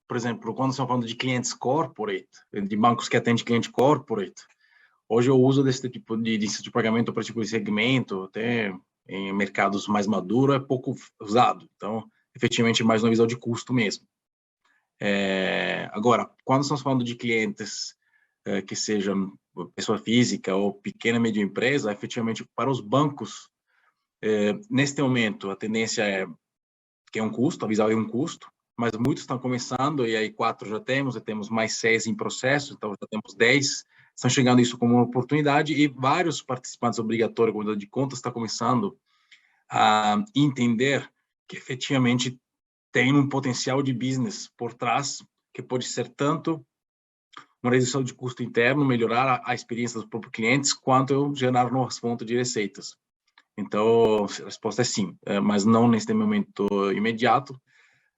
Por exemplo, quando estamos falando de clientes corporate, de bancos que atendem cliente corporate, hoje o uso desse tipo de pagamento para tipo de segmento, até em mercados mais maduros, é pouco usado. Então, efetivamente, mais na visão de custo mesmo. Agora, quando estamos falando de clientes que sejam pessoa física ou pequena e média empresa, efetivamente, para os bancos, neste momento, a tendência é que é um custo, avisar é um custo, mas muitos estão começando, e aí 4 já temos mais 6 em processo, então já temos 10, estão chegando isso como uma oportunidade, e vários participantes obrigatórios, como de contas, estão começando a entender que efetivamente tem um potencial de business por trás, que pode ser tanto uma redução de custo interno, melhorar a experiência dos próprios clientes, quanto gerar novas fontes de receitas. Então, a resposta é sim, mas não neste momento imediato,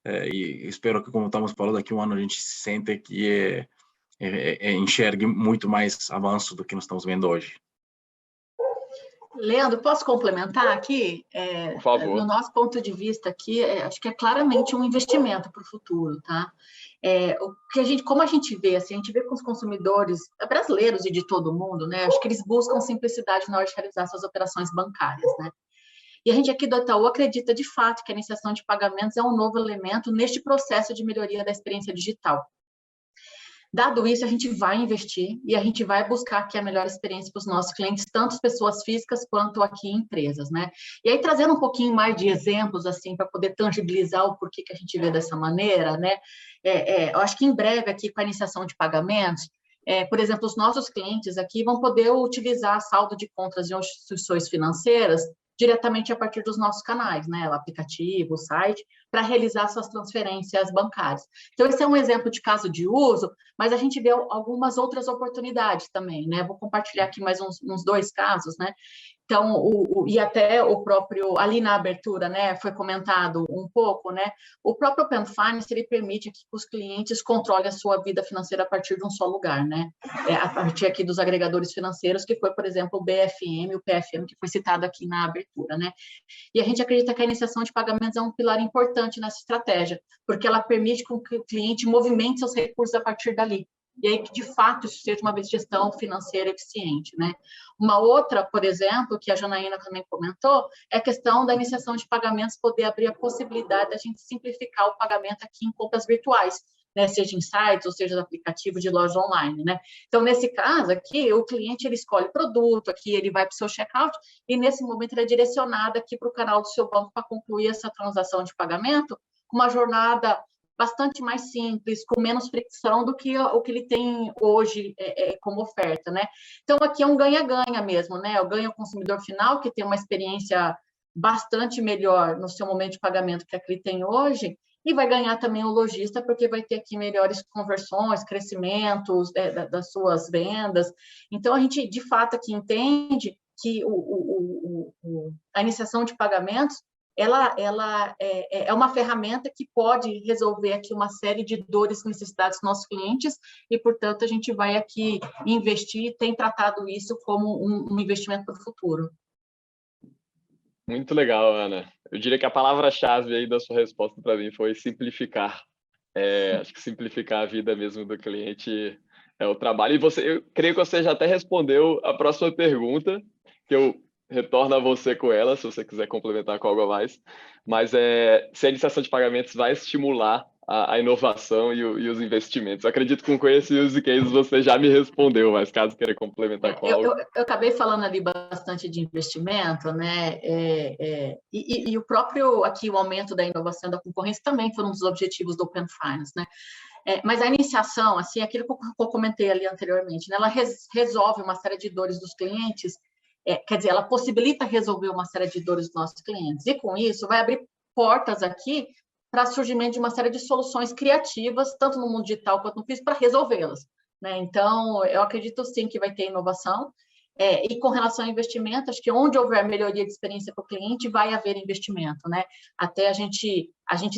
e espero que, como estamos falando, daqui a um ano a gente se sente que enxergue muito mais avanço do que nós estamos vendo hoje. Leandro, posso complementar aqui? Por favor. No nosso ponto de vista aqui, acho que é claramente um investimento para o futuro, tá? Como a gente vê, assim, a gente vê com os consumidores brasileiros e de todo mundo, né? Acho que eles buscam simplicidade na hora de realizar suas operações bancárias, né? E a gente aqui do Itaú acredita de fato que a iniciação de pagamentos é um novo elemento neste processo de melhoria da experiência digital. Dado isso, a gente vai investir e a gente vai buscar aqui a melhor experiência para os nossos clientes, tanto pessoas físicas quanto aqui empresas, né? E aí, trazendo um pouquinho mais de exemplos, assim, para poder tangibilizar o porquê que a gente vê dessa maneira, né? Eu acho que em breve aqui, com a iniciação de pagamentos, por exemplo, os nossos clientes aqui vão poder utilizar saldo de contas de instituições financeiras diretamente a partir dos nossos canais, né? O aplicativo, o site, para realizar suas transferências bancárias. Então, esse é um exemplo de caso de uso, mas a gente vê algumas outras oportunidades também, né? Vou compartilhar aqui mais uns 2 casos, né? Então, e até o próprio, ali na abertura, né, foi comentado um pouco, né, o próprio Open Finance, ele permite que os clientes controlem a sua vida financeira a partir de um só lugar, né, a partir aqui dos agregadores financeiros, que foi, por exemplo, o BFM, o PFM, que foi citado aqui na abertura, né, e a gente acredita que a iniciação de pagamentos é um pilar importante nessa estratégia, porque ela permite que o cliente movimente seus recursos a partir dali. E aí que, de fato, isso seja uma gestão financeira eficiente, né? Uma outra, por exemplo, que a Janaína também comentou, é a questão da iniciação de pagamentos poder abrir a possibilidade da gente simplificar o pagamento aqui em compras virtuais, né? Seja em sites ou seja no aplicativo de loja online, né? Então, nesse caso aqui, o cliente ele escolhe o produto, aqui ele vai para o seu checkout e, nesse momento, ele é direcionado aqui para o canal do seu banco para concluir essa transação de pagamento com uma jornada bastante mais simples, com menos fricção do que o que ele tem hoje como oferta, né? Então, aqui é um ganha-ganha mesmo, né? Eu ganho o consumidor final, que tem uma experiência bastante melhor no seu momento de pagamento que ele tem hoje, e vai ganhar também o lojista, porque vai ter aqui melhores conversões, crescimentos das suas vendas. Então, a gente, de fato, aqui entende que a iniciação de pagamentos ela é uma ferramenta que pode resolver aqui uma série de dores e necessidades dos nossos clientes e, portanto, a gente vai aqui investir e tem tratado isso como um investimento para o futuro. Muito legal, Ana. Eu diria que a palavra-chave aí da sua resposta para mim foi simplificar. Acho que simplificar a vida mesmo do cliente é o trabalho. E eu creio que você já até respondeu a próxima pergunta, que eu retorno a você com ela, se você quiser complementar com algo a mais. Mas se a iniciação de pagamentos vai estimular a inovação e os investimentos. Eu acredito que com esse use case você já me respondeu, mas caso queira complementar com algo. Eu acabei falando ali bastante de investimento, né? E o próprio aqui o aumento da inovação da concorrência também foi um dos objetivos do Open Finance, né? Mas a iniciação, assim, aquilo que eu comentei ali anteriormente, né? Ela resolve uma série de dores dos clientes quer dizer, ela possibilita resolver uma série de dores dos nossos clientes. E com isso, vai abrir portas aqui para surgimento de uma série de soluções criativas, tanto no mundo digital quanto no físico, para resolvê-las, né? Então, eu acredito sim que vai ter inovação. E com relação ao investimento, acho que onde houver melhoria de experiência para o cliente, vai haver investimento, né? Até a gente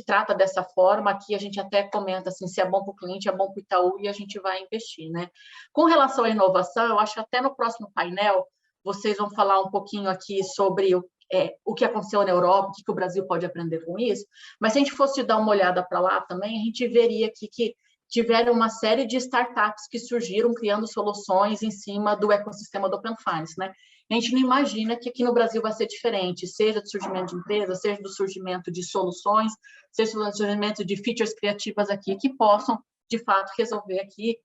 trata dessa forma, aqui a gente até comenta assim, se é bom para o cliente, é bom para o Itaú e a gente vai investir, né? Com relação à inovação, eu acho que até no próximo painel vocês vão falar um pouquinho aqui sobre o que aconteceu na Europa, o que o Brasil pode aprender com isso, mas se a gente fosse dar uma olhada para lá também, a gente veria aqui que tiveram uma série de startups que surgiram criando soluções em cima do ecossistema do Open Finance, né? A gente não imagina que aqui no Brasil vai ser diferente, seja do surgimento de empresas, seja do surgimento de soluções, seja do surgimento de features criativas aqui que possam, de fato, resolver aqui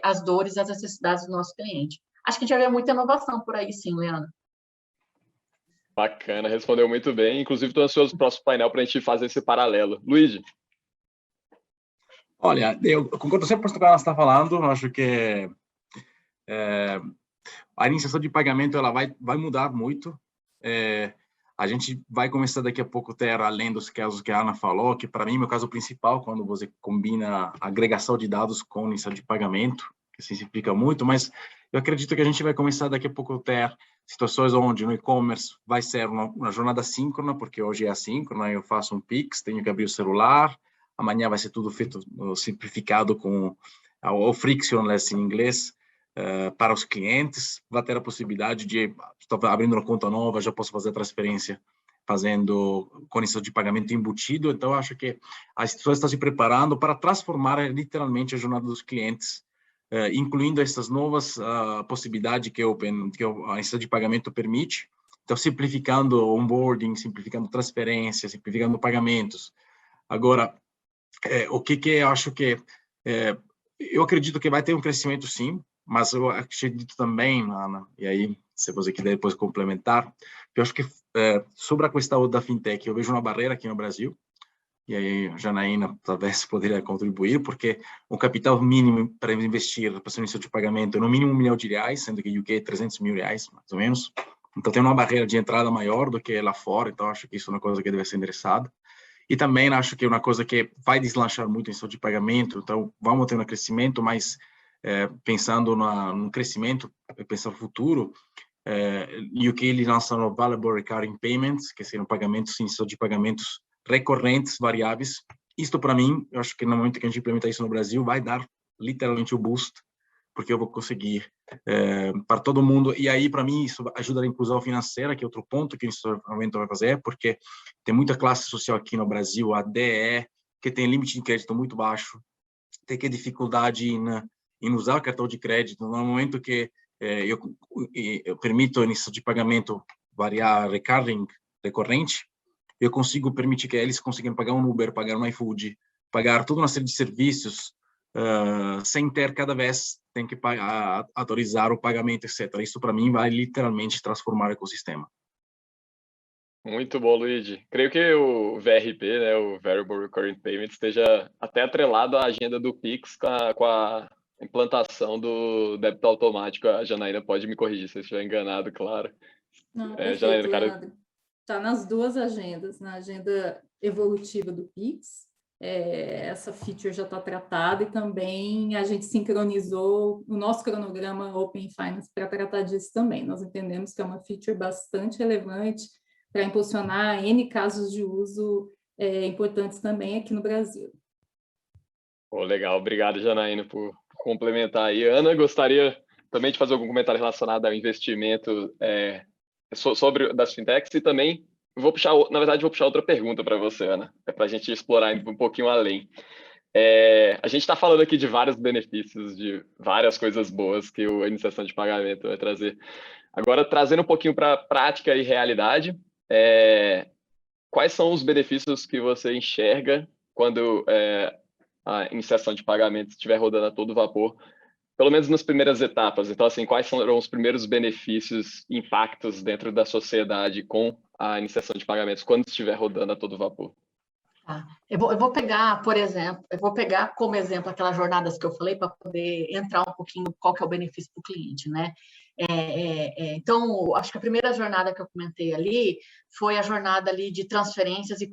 as dores e as necessidades do nosso cliente. Acho que a gente vai ver muita inovação por aí, sim, Leandro. Bacana, respondeu muito bem. Inclusive, estou ansioso para o próximo painel para a gente fazer esse paralelo. Luigi. Olha, eu concordo 100% com o que ela está falando. Eu acho que a iniciação de pagamento ela vai mudar muito. A gente vai começar daqui a pouco a ter, além dos casos que a Ana falou, que para mim é o caso principal, quando você combina a agregação de dados com iniciação de pagamento, que se simplifica muito, mas eu acredito que a gente vai começar daqui a pouco a ter situações onde no e-commerce vai ser uma jornada síncrona, porque hoje é assíncrona, eu faço um Pix, tenho que abrir o celular, amanhã vai ser tudo feito simplificado com o frictionless em inglês, para os clientes, vai ter a possibilidade de, estou abrindo uma conta nova, já posso fazer a transferência fazendo condição de pagamento embutido, então acho que as pessoas estão se preparando para transformar literalmente a jornada dos clientes, incluindo essas novas possibilidades que a iniciação de pagamento permite, então simplificando o onboarding, simplificando transferências, simplificando pagamentos. Agora, o que eu acho que eu acredito que vai ter um crescimento sim, mas eu acredito também, Ana, e aí, se você quiser depois complementar, eu acho que sobre a questão da fintech, eu vejo uma barreira aqui no Brasil, e aí a Janaína talvez poderia contribuir, porque o capital mínimo para investir para o início de pagamento é no mínimo R$1 milhão, sendo que o UK é R$300 mil, mais ou menos. Então tem uma barreira de entrada maior do que lá fora, então acho que isso é uma coisa que deve ser endereçada. E também acho que é uma coisa que vai deslanchar muito em início de pagamento, então vamos ter um crescimento, mas pensando no crescimento, pensando no futuro, e o que ele lança no Valuable Recurring Payments, que seriam pagamentos, de pagamentos recorrentes, variáveis. Isto, para mim, eu acho que no momento que a gente implementar isso no Brasil, vai dar literalmente o boost, porque eu vou conseguir para todo mundo. E aí, para mim, isso ajuda a inclusão financeira, que é outro ponto que esse momento vai fazer, porque tem muita classe social aqui no Brasil, a DE, que tem limite de crédito muito baixo, tem que dificuldade em usar o cartão de crédito. No momento que eu permito início de pagamento variar recorrente, eu consigo permitir que eles consigam pagar um Uber, pagar um iFood, pagar toda uma série de serviços sem ter cada vez tem que autorizar o pagamento, etc. Isso para mim vai literalmente transformar o ecossistema. Muito bom, Luigi. Creio que o VRP, né, o Variable Recurring Payment, esteja até atrelado à agenda do Pix com a implantação do débito automático. A Janaína pode me corrigir se eu estiver enganado, claro. Não, perfeito, Janaína, cara... Leandro. Está nas duas agendas, na agenda evolutiva do Pix, essa feature já está tratada, e também a gente sincronizou o nosso cronograma Open Finance para tratar disso também. Nós entendemos que é uma feature bastante relevante para impulsionar N casos de uso importantes também aqui no Brasil. Legal, obrigado, Janaína, por complementar aí. Ana, gostaria também de fazer algum comentário relacionado ao investimento sobre das fintechs, e também vou puxar outra pergunta para você, Ana, para a gente explorar um pouquinho além. A gente está falando aqui de vários benefícios, de várias coisas boas que a iniciação de pagamento vai trazer. Agora, trazendo um pouquinho para a prática e realidade, quais são os benefícios que você enxerga quando a iniciação de pagamento estiver rodando a todo vapor, pelo menos nas primeiras etapas? Então, assim, quais serão os primeiros benefícios, impactos dentro da sociedade com a iniciação de pagamentos quando estiver rodando a todo vapor? Eu vou pegar, por exemplo, como exemplo aquelas jornadas que eu falei para poder entrar um pouquinho qual que é o benefício para o cliente, né? Então, acho que a primeira jornada que eu comentei ali foi a jornada ali de transferências e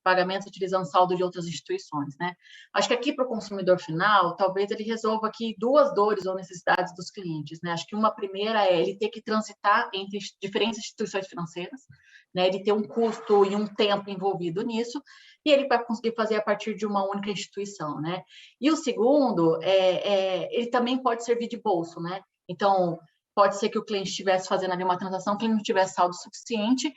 pagamentos utilizando saldo de outras instituições, né? Acho que aqui para o consumidor final, talvez ele resolva aqui duas dores ou necessidades dos clientes, né? Acho que uma primeira é ele ter que transitar entre diferentes instituições financeiras, né? Ele ter um custo e um tempo envolvido nisso, e ele vai conseguir fazer a partir de uma única instituição, né? E o segundo, ele também pode servir de bolso, né? Então, pode ser que o cliente estivesse fazendo ali uma transação que ele não tivesse saldo suficiente,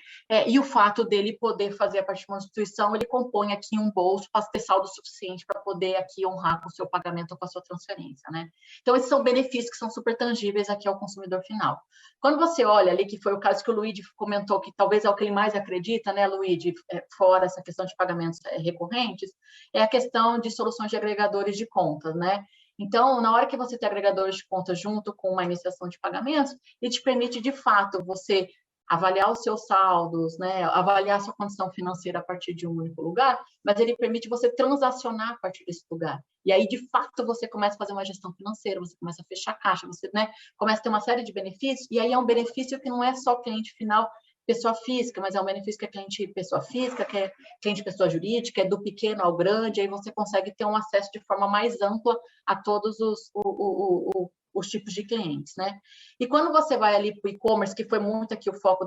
e o fato dele poder fazer a partir de uma instituição, ele compõe aqui um bolso para ter saldo suficiente para poder aqui honrar com o seu pagamento ou com a sua transferência, né? Então, esses são benefícios que são super tangíveis aqui ao consumidor final. Quando você olha ali, que foi o caso que o Luigi comentou, que talvez é o que ele mais acredita, né, Luigi, fora essa questão de pagamentos recorrentes, é a questão de soluções de agregadores de contas, né? Então, na hora que você tem agregadores de contas junto com uma iniciação de pagamentos, ele te permite, de fato, você avaliar os seus saldos, né? Avaliar a sua condição financeira a partir de um único lugar, mas ele permite você transacionar a partir desse lugar. E aí, de fato, você começa a fazer uma gestão financeira, você começa a fechar caixa, você, né, começa a ter uma série de benefícios, e aí é um benefício que não é só cliente final, pessoa física, mas é um benefício que é cliente pessoa física, que é cliente pessoa jurídica, é do pequeno ao grande, aí você consegue ter um acesso de forma mais ampla a todos os tipos de clientes, né? E quando você vai ali para o e-commerce, que foi muito aqui o foco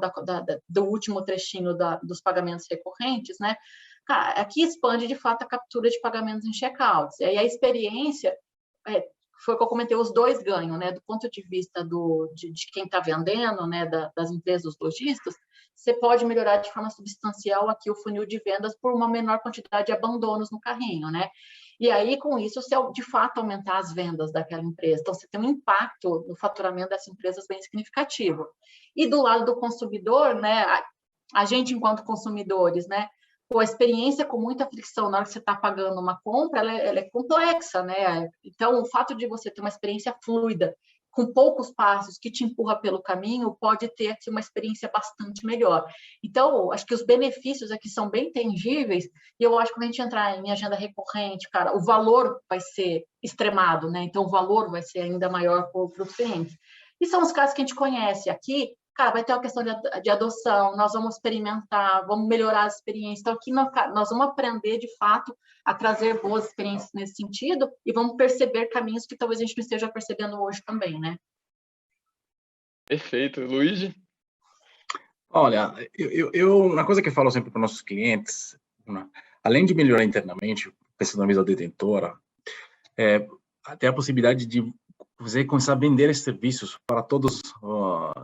do último trechinho dos pagamentos recorrentes, né? Cara, aqui expande, de fato, a captura de pagamentos em checkouts. E aí a experiência, foi o que eu comentei, os dois ganham, né? Do ponto de vista de quem está vendendo, né? Das empresas lojistas, você pode melhorar de forma substancial aqui o funil de vendas por uma menor quantidade de abandonos no carrinho, né? E aí, com isso, você, de fato, aumentar as vendas daquela empresa. Então, você tem um impacto no faturamento dessas empresas bem significativo. E do lado do consumidor, né? A gente, enquanto consumidores, né? A experiência com muita fricção na hora que você está pagando uma compra, ela é complexa, né? Então, o fato de você ter uma experiência fluida, com poucos passos, que te empurra pelo caminho, pode ter aqui uma experiência bastante melhor. Então, acho que os benefícios aqui são bem tangíveis, e eu acho que quando a gente entrar em agenda recorrente, cara, o valor vai ser extremado, né? Então, o valor vai ser ainda maior para os clientes. E são os casos que a gente conhece aqui. Cara, vai ter uma questão de adoção, nós vamos experimentar, vamos melhorar as experiências. Então, aqui nós vamos aprender, de fato, a trazer boas experiências nesse sentido e vamos perceber caminhos que talvez a gente não esteja percebendo hoje também, né? Perfeito. Luigi? Olha, uma coisa que eu falo sempre para nossos clientes, né, além de melhorar internamente, pensando na visão detentora, até a possibilidade de você começar a vender esses serviços para todos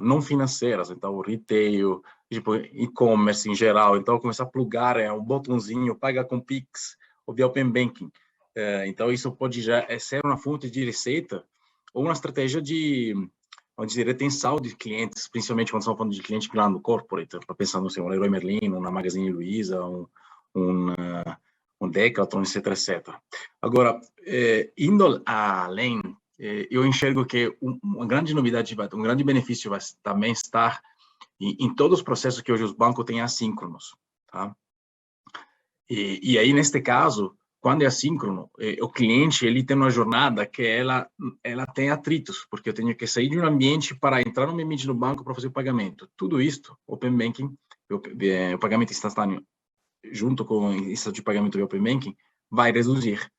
não financeiros, então o retail, tipo e-commerce em geral, então começar a plugar um botãozinho, paga com Pix ou via Open Banking. Então isso pode já ser uma fonte de receita ou uma estratégia de, vamos dizer, retenção de clientes, principalmente quando estamos falando de cliente grande, corporate, para pensar no um Leroy Merlin, na Magazine Luiza, um Decathlon, etc, etc. Agora, indo além, eu enxergo que uma grande novidade, um grande benefício vai também estar em todos os processos que hoje os bancos têm assíncronos, tá? E aí, neste caso, quando é assíncrono, o cliente ele tem uma jornada que ela tem atritos, porque eu tenho que sair de um ambiente para entrar no ambiente do banco para fazer o pagamento. Tudo isso, Open Banking, o pagamento instantâneo, junto com isso de pagamento de Open Banking, vai reduzir.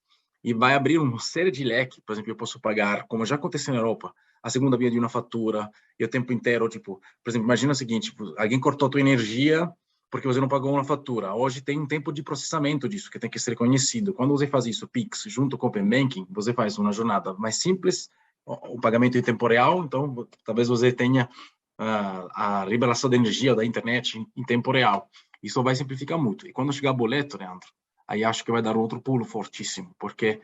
E vai abrir uma série de leques. Por exemplo, eu posso pagar, como já aconteceu na Europa, a segunda via de uma fatura, e o tempo inteiro, tipo, por exemplo, imagina o seguinte, tipo, alguém cortou a tua energia porque você não pagou uma fatura. Hoje tem um tempo de processamento disso, que tem que ser conhecido. Quando você faz isso, Pix, junto com o Open Banking, você faz uma jornada mais simples, o pagamento em tempo real, então talvez você tenha a revelação da energia ou da internet em tempo real. Isso vai simplificar muito. E quando chegar boleto, Leandro, aí acho que vai dar outro pulo fortíssimo, porque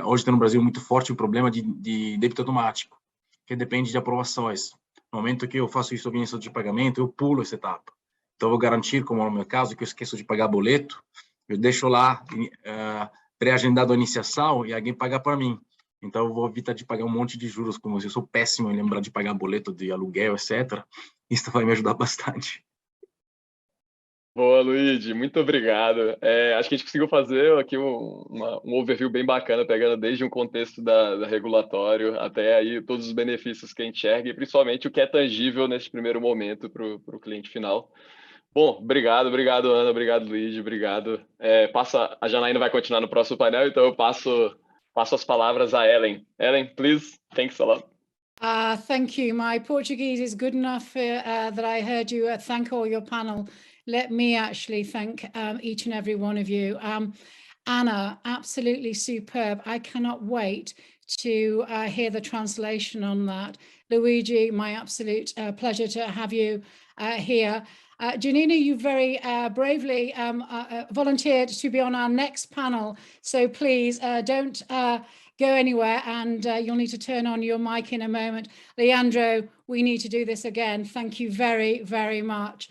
hoje tem no Brasil muito forte o problema de débito automático, que depende de aprovações. No momento que eu faço isso de pagamento, eu pulo essa etapa. Então, eu vou garantir, como no meu caso, que eu esqueço de pagar boleto, eu deixo lá pré-agendado a iniciação e alguém paga para mim. Então, eu vou evitar de pagar um monte de juros, como eu sou péssimo em lembrar de pagar boleto de aluguel, etc. Isso vai me ajudar bastante. Boa, Luigi, muito obrigado. Acho que a gente conseguiu fazer aqui um overview bem bacana, pegando desde um contexto da regulatório até aí todos os benefícios que a gente enxerga e principalmente o que é tangível nesse primeiro momento para o cliente final. Bom, obrigado, Ana, obrigado, Luigi, obrigado. A Janaína vai continuar no próximo painel, então eu passo as palavras a Ellen. Ellen, please, thanks a lot. Thank you. My Portuguese is good enough that I heard you thank all your panel. Let me actually thank each and every one of you. Anna, absolutely superb. I cannot wait to hear the translation on that. Luigi, my absolute pleasure to have you here. Janina, you very bravely volunteered to be on our next panel. So please don't go anywhere, and you'll need to turn on your mic in a moment. Leandro, we need to do this again. Thank you very, very much.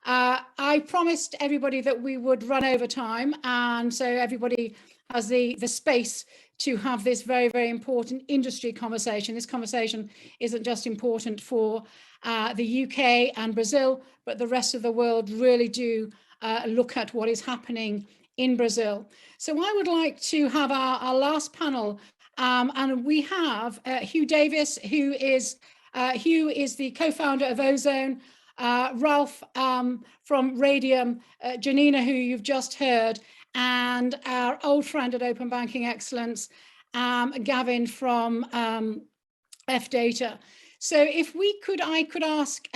I promised everybody that we would run over time, and so everybody has the space to have this very, very important industry conversation. This conversation isn't just important for the UK and Brazil, but the rest of the world really do look at what is happening in Brazil. So I would like to have our last panel, and we have Hugh Davis, who is the co-founder of Ozone, Ralph from Radium, Janina, who you've just heard, and our old friend at Open Banking Excellence, Gavin from FData. So if I could ask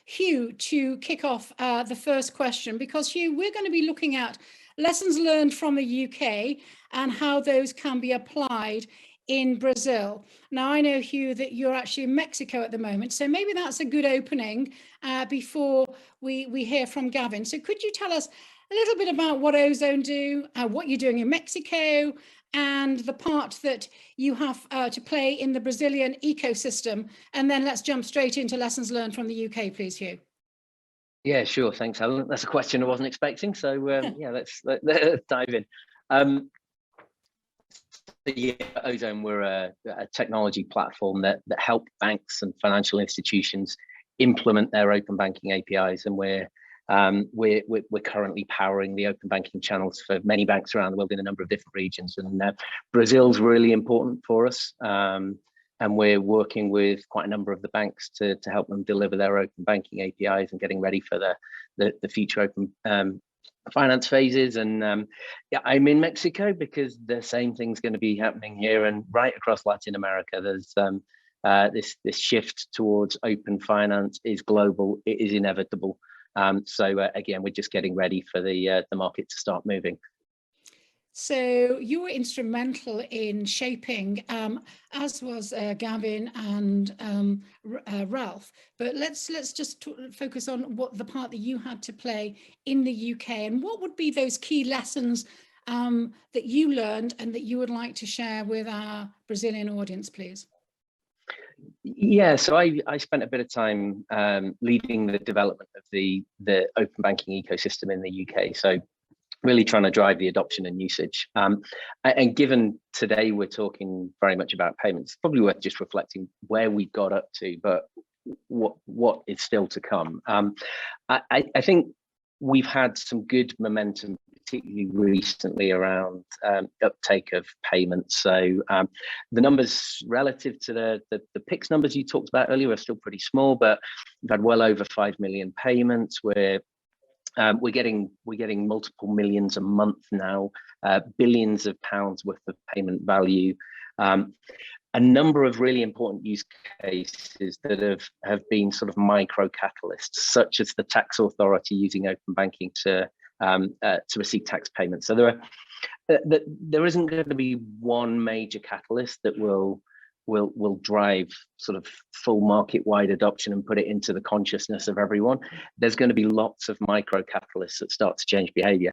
Hugh to kick off the first question, because Hugh, we're going to be looking at lessons learned from the UK and how those can be applied in Brazil. Now, I know, Hugh, that you're actually in Mexico at the moment, so maybe that's a good opening before we hear from Gavin. So could you tell us a little bit about what Ozone do, what you're doing in Mexico, and the part that you have to play in the Brazilian ecosystem? And then let's jump straight into lessons learned from the UK, please, Hugh. Yeah, sure. Thanks, Helen. That's a question I wasn't expecting. So yeah, let's dive in. Yeah, Ozone, we're a technology platform that help banks and financial institutions implement their open banking APIs, and we're currently powering the open banking channels for many banks around the world in a number of different regions. And Brazil's really important for us, and we're working with quite a number of the banks to help them deliver their open banking APIs and getting ready for the future open finance phases. And yeah, I'm in Mexico because the same thing's going to be happening here and right across Latin America. There's this shift towards open finance is global. It is inevitable. So again, we're just getting ready for the market to start moving. So you were instrumental in shaping, as was Gavin and Ralph. But let's just focus on what the part that you had to play in the UK, and what would be those key lessons that you learned and that you would like to share with our Brazilian audience, please. Yeah, so I spent a bit of time leading the development of the open banking ecosystem in the UK. So really trying to drive the adoption and usage. And given today we're talking very much about payments, it's probably worth just reflecting where we got up to, but what is still to come. I think we've had some good momentum, particularly recently, around uptake of payments. So the numbers relative to the PIX numbers you talked about earlier are still pretty small, but we've had well over 5 million payments. We're getting multiple millions a month now, billions of pounds worth of payment value. A number of really important use cases that have been sort of micro catalysts, such as the tax authority using open banking to receive tax payments. So there isn't going to be one major catalyst that will drive sort of full market-wide adoption and put it into the consciousness of everyone. There's going to be lots of micro catalysts that start to change behavior.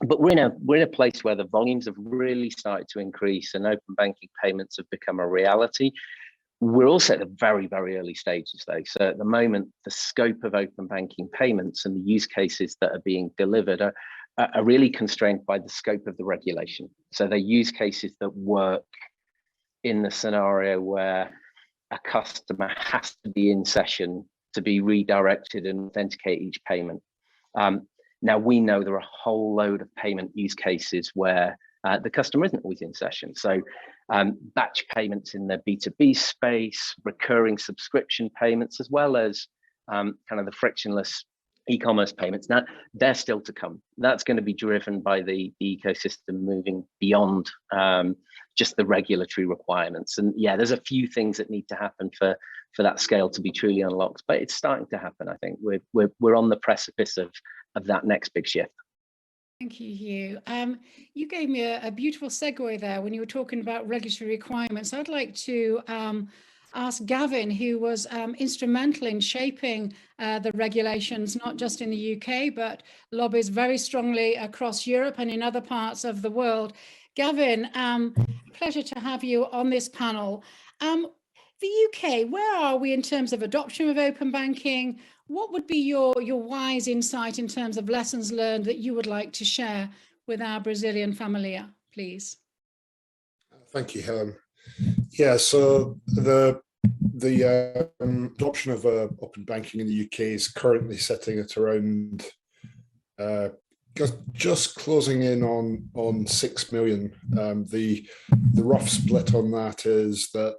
But we're in a place where the volumes have really started to increase and open banking payments have become a reality. We're also at the very, very early stages though. So at the moment, the scope of open banking payments and the use cases that are being delivered are really constrained by the scope of the regulation. So they're use cases that work in the scenario where a customer has to be in session to be redirected and authenticate each payment. Now we know there are a whole load of payment use cases where the customer isn't always in session. So batch payments in the B2B space, recurring subscription payments, as well as kind of the frictionless e-commerce payments. Now, they're still to come. That's going to be driven by the ecosystem moving beyond just the regulatory requirements. And yeah, there's a few things that need to happen for that scale to be truly unlocked, but it's starting to happen. I think we're on the precipice of that next big shift. Thank you, Hugh. You gave me a beautiful segue there when you were talking about regulatory requirements. I'd like to ask Gavin, who was instrumental in shaping the regulations, not just in the UK, but lobbies very strongly across Europe and in other parts of the world. Gavin, pleasure to have you on this panel. The UK, where are we in terms of adoption of open banking? What would be your wise insight in terms of lessons learned that you would like to share with our Brazilian familia, please? Thank you, Helen. Yeah, so the adoption of open banking in the UK is currently sitting at around just closing in on 6 million. The rough split on that is that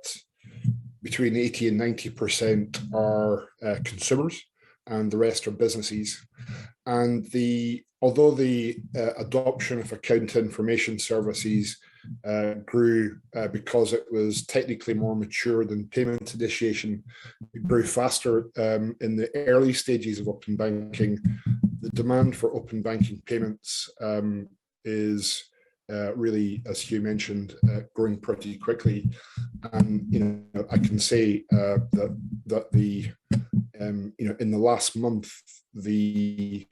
between 80 and 90% are consumers, and the rest are businesses. And although the adoption of account information services grew because it was technically more mature than payment initiation, it grew faster in the early stages of open banking. The demand for open banking payments is really, as Hugh mentioned, growing pretty quickly. And I can say that the in the last month, the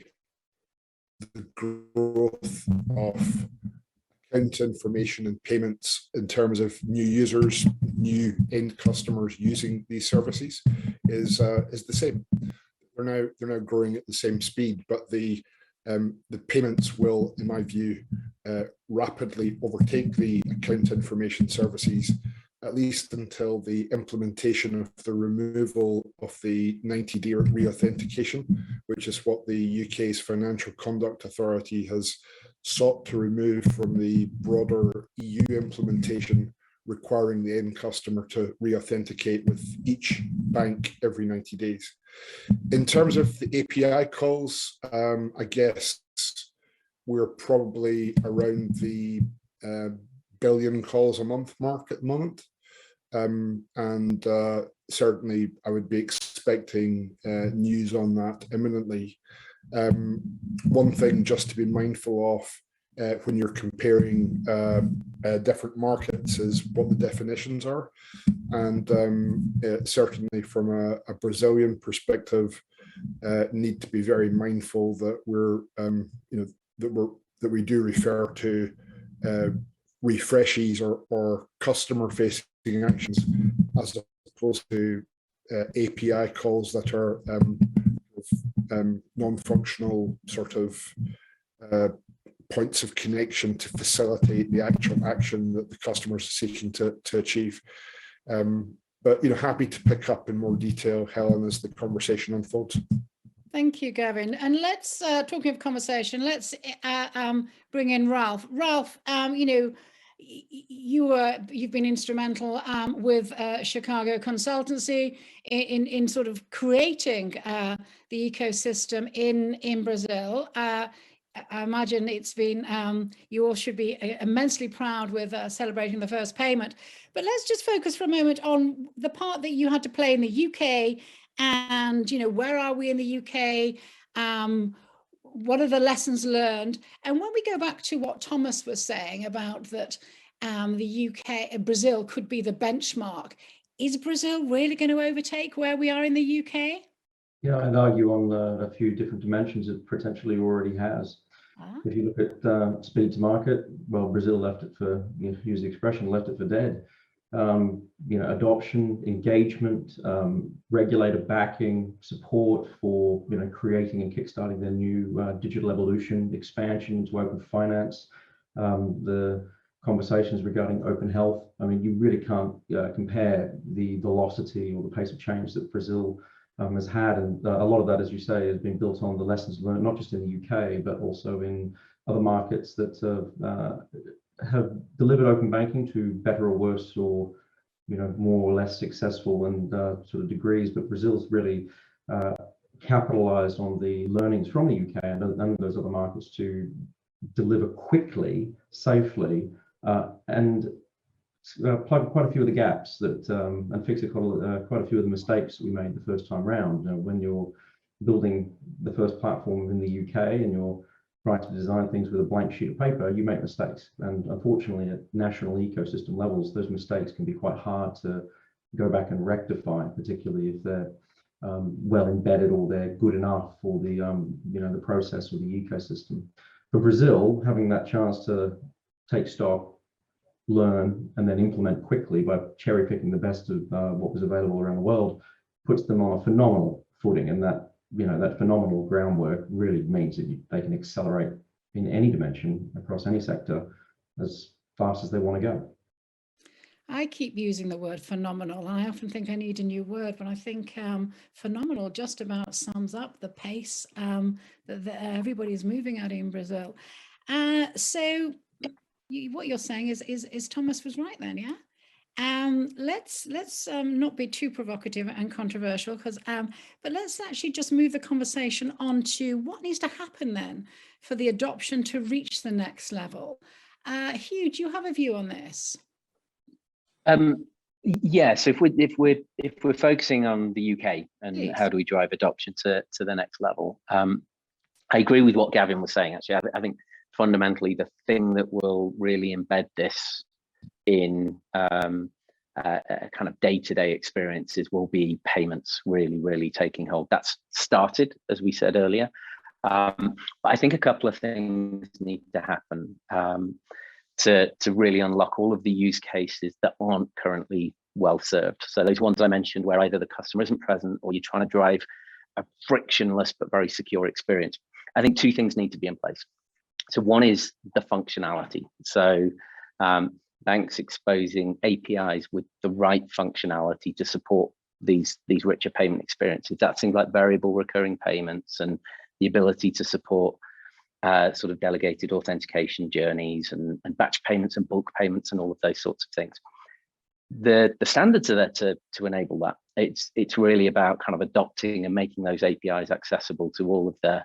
growth of account information and payments in terms of new users, new end customers using these services is the same. They're now growing at the same speed, but the payments will, in my view, rapidly overtake the account information services, at least until the implementation of the removal of the 90-day re-authentication, which is what the UK's Financial Conduct Authority has sought to remove from the broader EU implementation, requiring the end customer to re-authenticate with each bank every 90 days. In terms of the API calls, I guess we're probably around the billion calls a month mark at the moment. And certainly I would be expecting news on that imminently. One thing just to be mindful of when you're comparing different markets is what the definitions are. And certainly from a Brazilian perspective, need to be very mindful that we do refer to refreshes or customer-facing actions as opposed to API calls that are non-functional sort of points of connection to facilitate the actual action that the customers are seeking to achieve. But happy to pick up in more detail, Helen, as the conversation unfolds. Thank you, Gavin. And let's, talking of conversation, let's bring in Ralph. Ralph, you've been instrumental with Chicago Consultancy in sort of creating the ecosystem in Brazil. I imagine it's been, you all should be immensely proud with celebrating the first payment. But let's just focus for a moment on the part that you had to play in the UK and, where are we in the UK? What are the lessons learned? And when we go back to what Thomas was saying about that the UK, Brazil could be the benchmark, is Brazil really going to overtake where we are in the UK? Yeah, I'd argue on a few different dimensions it potentially already has. If you look at speed to market, well, Brazil left it for, use the expression, left it for dead. Adoption, engagement, regulator backing, support for, creating and kickstarting their new digital evolution, expansion into open finance, the conversations regarding open health. I mean, you really can't compare the velocity or the pace of change that Brazil has had, and a lot of that, as you say, has been built on the lessons learned, not just in the UK, but also in other markets that have delivered open banking to better or worse, or more or less successful and sort of degrees. But Brazil's really capitalized on the learnings from the UK and those other markets to deliver quickly, safely, and plug quite a few of the gaps that and fix quite a few of the mistakes that we made the first time round. When you're building the first platform in the UK and you're trying to design things with a blank sheet of paper, you make mistakes. And unfortunately, at national ecosystem levels, those mistakes can be quite hard to go back and rectify, particularly if they're well embedded or they're good enough for the the process or the ecosystem. For Brazil, having that chance to take stock, learn, and then implement quickly by cherry picking the best of what was available around the world puts them on a phenomenal footing, and that that phenomenal groundwork really means that they can accelerate in any dimension across any sector as fast as they want to go. I keep using the word phenomenal, and I often think I need a new word, but I think phenomenal just about sums up the pace that everybody's moving at in Brazil. So what you're saying is Thomas was right then, yeah? Let's not be too provocative and controversial, but let's actually just move the conversation on to what needs to happen then for the adoption to reach the next level. Hugh, do you have a view on this? Yes, if we're focusing on the UK and Please. How do we drive adoption to the next level, I agree with what Gavin was saying. Actually, I think fundamentally the thing that will really embed this in kind of day-to-day experiences will be payments really taking hold. That's started, as we said earlier, but I think a couple of things need to happen to really unlock all of the use cases that aren't currently well served. So those ones I mentioned where either the customer isn't present or you're trying to drive a frictionless but very secure experience. I think two things need to be in place. So one is the functionality. So banks exposing APIs with the right functionality to support these richer payment experiences. That things like variable recurring payments and the ability to support sort of delegated authentication journeys and batch payments and bulk payments and all of those sorts of things. The standards are there to enable that. It's really about kind of adopting and making those APIs accessible to all of the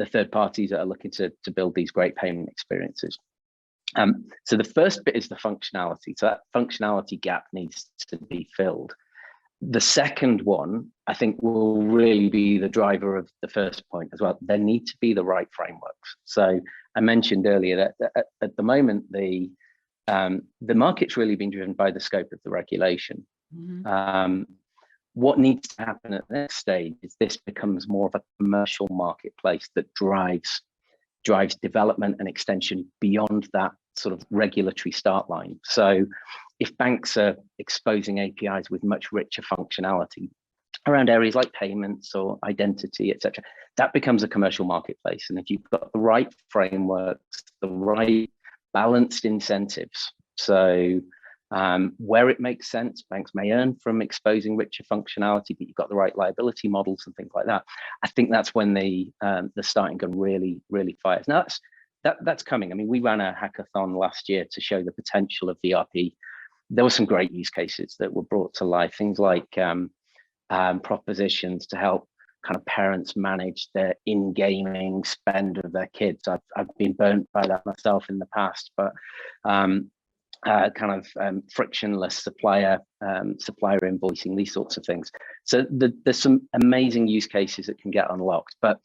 third parties that are looking to build these great payment experiences. So the first bit is the functionality. So that functionality gap needs to be filled. The second one, I think, will really be the driver of the first point as well. There need to be the right frameworks. So I mentioned earlier that at the moment, the market's really been driven by the scope of the regulation. Mm-hmm. What needs to happen at the next stage is this becomes more of a commercial marketplace that drives development and extension beyond that sort of regulatory start line. So if banks are exposing APIs with much richer functionality around areas like payments or identity, etc., that becomes a commercial marketplace. And if you've got the right frameworks, the right balanced incentives, so where it makes sense, banks may earn from exposing richer functionality, but you've got the right liability models and things like that. I think that's when the starting gun really fires. Now that's coming. I mean, we ran a hackathon last year to show the potential of VRP. There were some great use cases that were brought to life. Things like propositions to help kind of parents manage their in-gaming spend of their kids. I've been burnt by that myself in the past, but frictionless supplier invoicing, these sorts of things. So there's some amazing use cases that can get unlocked, but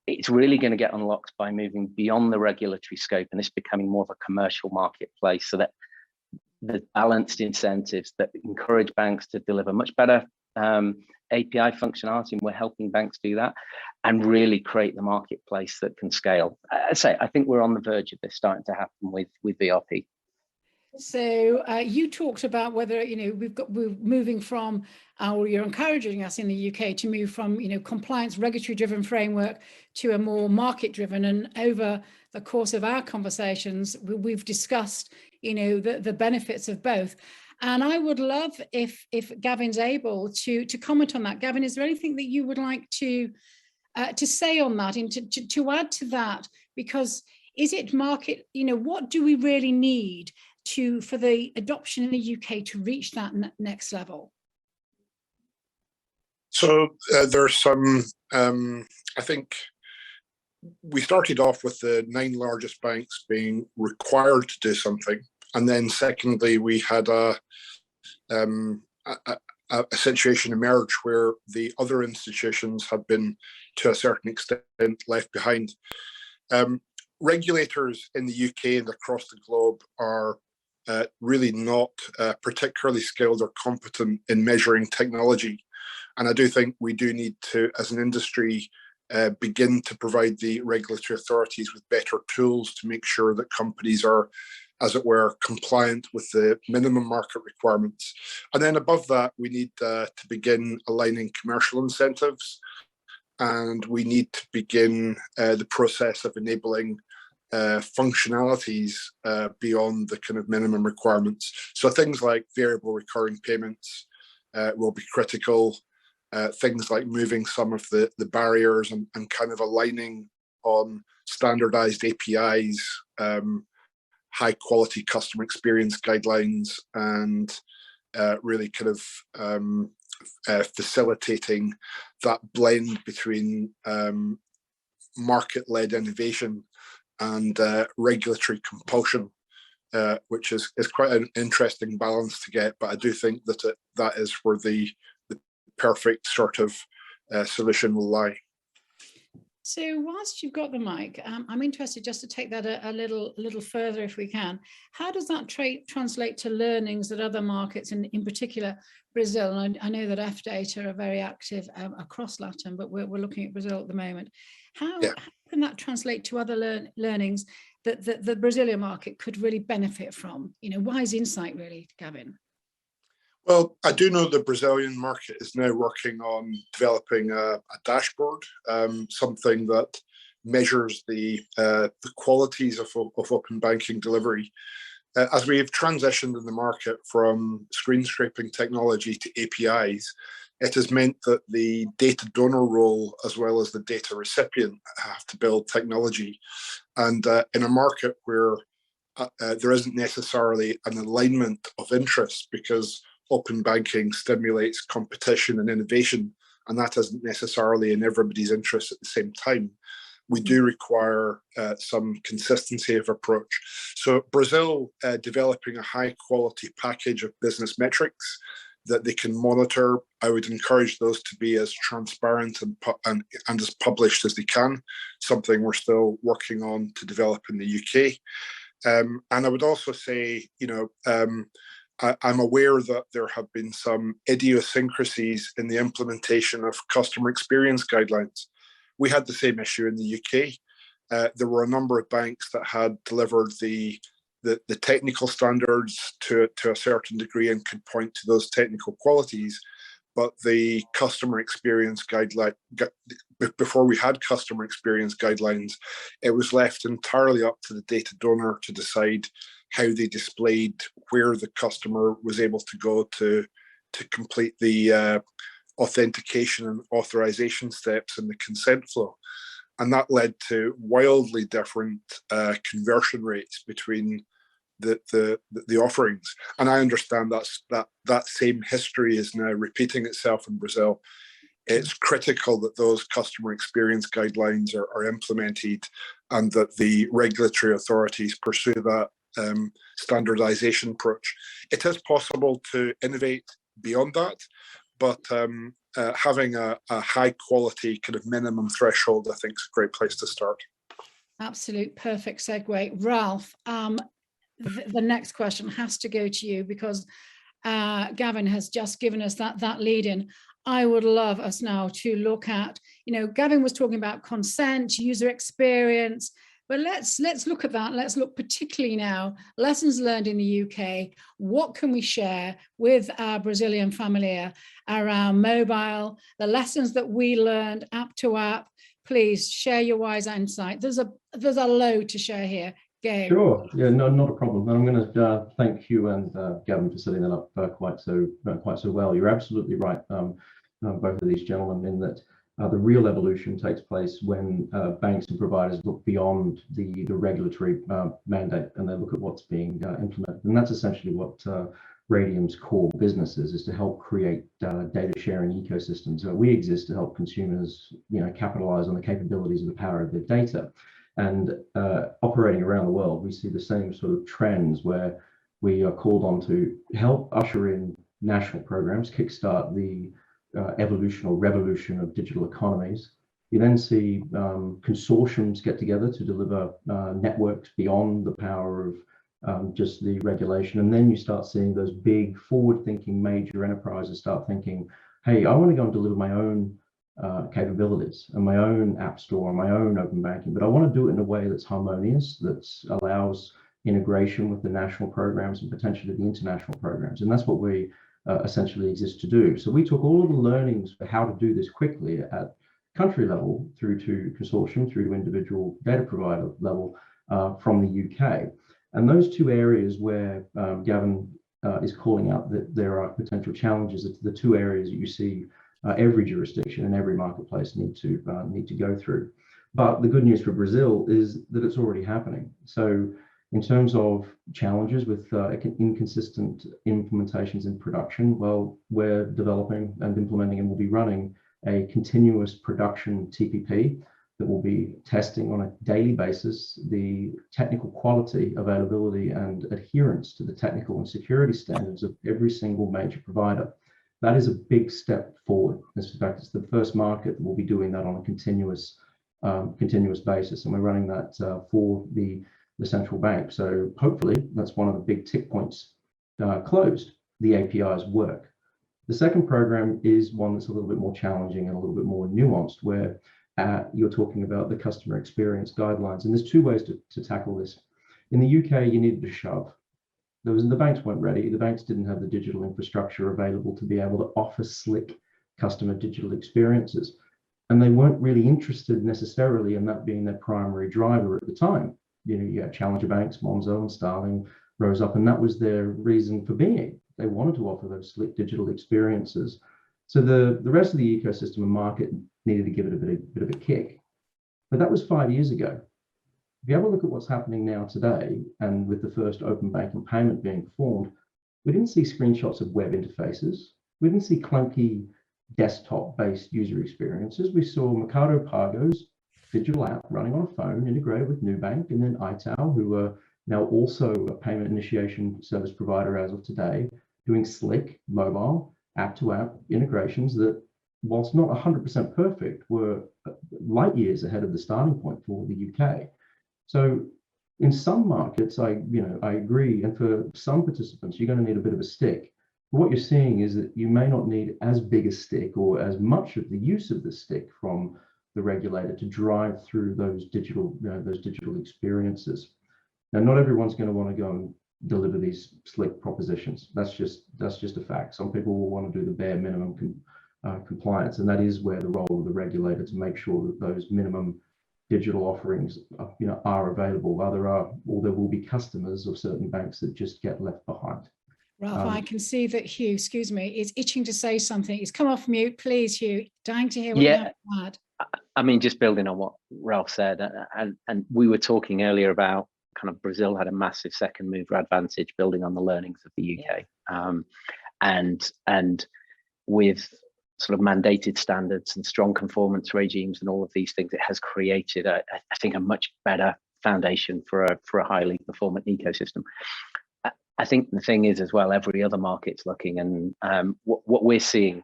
it's really going to get unlocked by moving beyond the regulatory scope and this becoming more of a commercial marketplace, so that the balanced incentives that encourage banks to deliver much better API functionality, and we're helping banks do that, and really create the marketplace that can scale. I think we're on the verge of this starting to happen with VRP. So you talked about whether we're moving from, or you're encouraging us in the UK to move from compliance regulatory driven framework to a more market driven. And over the course of our conversations, we've discussed the benefits of both. And I would love if Gavin's able to comment on that. Gavin, is there anything that you would like to say on that and to add to that? Because is it market, what do we really need for the adoption in the UK to reach that next level? So there's some, I think we started off with the 9 largest banks being required to do something. And then secondly, we had a situation emerge where the other institutions had been, to a certain extent, left behind. Regulators in the UK and across the globe are really not particularly skilled or competent in measuring technology. And I do think we do need to, as an industry, begin to provide the regulatory authorities with better tools to make sure that companies are, as it were, compliant with the minimum market requirements. And then above that, we need to begin aligning commercial incentives, and we need to begin the process of enabling functionalities beyond the kind of minimum requirements. So things like variable recurring payments will be critical. Things like moving some of the barriers and kind of aligning on standardized APIs, high quality customer experience guidelines, and really kind of facilitating that blend between market-led innovation and regulatory compulsion, which is quite an interesting balance to get. But I do think that that is where the perfect sort of solution will lie. So whilst you've got the mic, I'm interested just to take that a little further if we can. How does that translate to learnings that other markets, and in particular Brazil? And I know that FData are very active across Latin, but we're looking at Brazil at the moment. How can that translate to other learnings that the Brazilian market could really benefit from? Wise insight really, Gavin. Well, I do know the Brazilian market is now working on developing a dashboard, something that measures the qualities of open banking delivery. As we have transitioned in the market from screen scraping technology to APIs, it has meant that the data donor role as well as the data recipient have to build technology. And in a market where there isn't necessarily an alignment of interest, because open banking stimulates competition and innovation, and that isn't necessarily in everybody's interest at the same time, we do require some consistency of approach. So Brazil developing a high quality package of business metrics that they can monitor, I would encourage those to be as transparent and as published as they can, something we're still working on to develop in the UK. And I would also say, I'm aware that there have been some idiosyncrasies in the implementation of customer experience guidelines. We had the same issue in the UK. There were a number of banks that had delivered the technical standards to a certain degree and could point to those technical qualities, but the customer experience guideline, before we had customer experience guidelines, it was left entirely up to the data donor to decide how they displayed where the customer was able to go to complete the authentication and authorization steps in the consent flow. And that led to wildly different conversion rates between the offerings. And I understand that same history is now repeating itself in Brazil. It's critical that those customer experience guidelines are implemented and that the regulatory authorities pursue that standardization approach. It is possible to innovate beyond that, but having a high quality kind of minimum threshold, I think, is a great place to start. Absolute perfect segue. Ralph, the next question has to go to you because Gavin has just given us that lead in. I would love us now to look at, Gavin was talking about consent, user experience, but let's look at that. Let's look particularly now, lessons learned in the UK. What can we share with our Brazilian familia around mobile, the lessons that we learned app to app? Please share your wise insight. There's a load to share here. Gabe. Sure. Yeah, no, not a problem. And I'm going to thank you and Gavin for setting that up quite so well. You're absolutely right, both of these gentlemen, in that the real evolution takes place when banks and providers look beyond the regulatory mandate and they look at what's being implemented. And that's essentially what Radium's core business is to help create data sharing ecosystems. We exist to help consumers, capitalize on the capabilities and the power of their data. And operating around the world, we see the same sort of trends where we are called on to help usher in national programs, kickstart the evolution or revolution of digital economies. You then see consortiums get together to deliver networks beyond the power of just the regulation. And then you start seeing those big forward-thinking major enterprises start thinking, hey, I want to go and deliver my own capabilities and my own app store and my own open banking, but I want to do it in a way that's harmonious, that allows integration with the national programs and potentially the international programs. And that's what we essentially exist to do. So we took all of the learnings for how to do this quickly at country level through to consortium, through to individual data provider level from the UK. And those two areas where Gavin is calling out that there are potential challenges, it's the two areas that you see every jurisdiction and every marketplace need to go through. But the good news for Brazil is that it's already happening. So in terms of challenges with inconsistent implementations in production, well, we're developing and implementing and will be running a continuous production TPP that will be testing on a daily basis the technical quality, availability, and adherence to the technical and security standards of every single major provider. That is a big step forward. In fact, it's the first market that will be doing that on a continuous basis, and we're running that for the central bank. So hopefully that's one of the big tick points closed. The APIs work. The second program is one that's a little bit more challenging and a little bit more nuanced, where you're talking about the customer experience guidelines. And there's two ways to tackle this. In the UK, you needed to shove. The banks weren't ready. The banks didn't have the digital infrastructure available to be able to offer slick customer digital experiences. And they weren't really interested necessarily in that being their primary driver at the time. You had challenger banks, Monzo and Starling rose up, and that was their reason for being. They wanted to offer those slick digital experiences. So the rest of the ecosystem and market needed to give it a bit of a kick. But that was 5 years ago. If you have a look at what's happening now today, and with the first open banking payment being performed, we didn't see screenshots of web interfaces. We didn't see clunky desktop-based user experiences. We saw Mercado Pago's digital app running on a phone integrated with Nubank, and then ITAL, who are now also a payment initiation service provider as of today, doing slick mobile app-to-app integrations that, whilst not 100% perfect, were light years ahead of the starting point for the UK. So in some markets, I agree, and for some participants, you're going to need a bit of a stick. But what you're seeing is that you may not need as big a stick or as much of the use of the stick from the regulator to drive through those digital experiences. Now, not everyone's going to want to go and deliver these slick propositions. That's just a fact. Some people will want to do the bare minimum compliance, and that is where the role of the regulator to make sure that those minimum digital offerings are available. There will be customers of certain banks that just get left behind. Ralph, I can see that Hugh, excuse me, is itching to say something. He's come off mute. Please, Hugh, dying to hear what you have to add. I mean, just building on what Ralph said, and we were talking earlier about kind of Brazil had a massive second mover advantage building on the learnings of the UK. And with sort of mandated standards and strong conformance regimes and all of these things, it has created, I think, a much better foundation for a highly performant ecosystem. I think the thing is as well, every other market's looking, and what we're seeing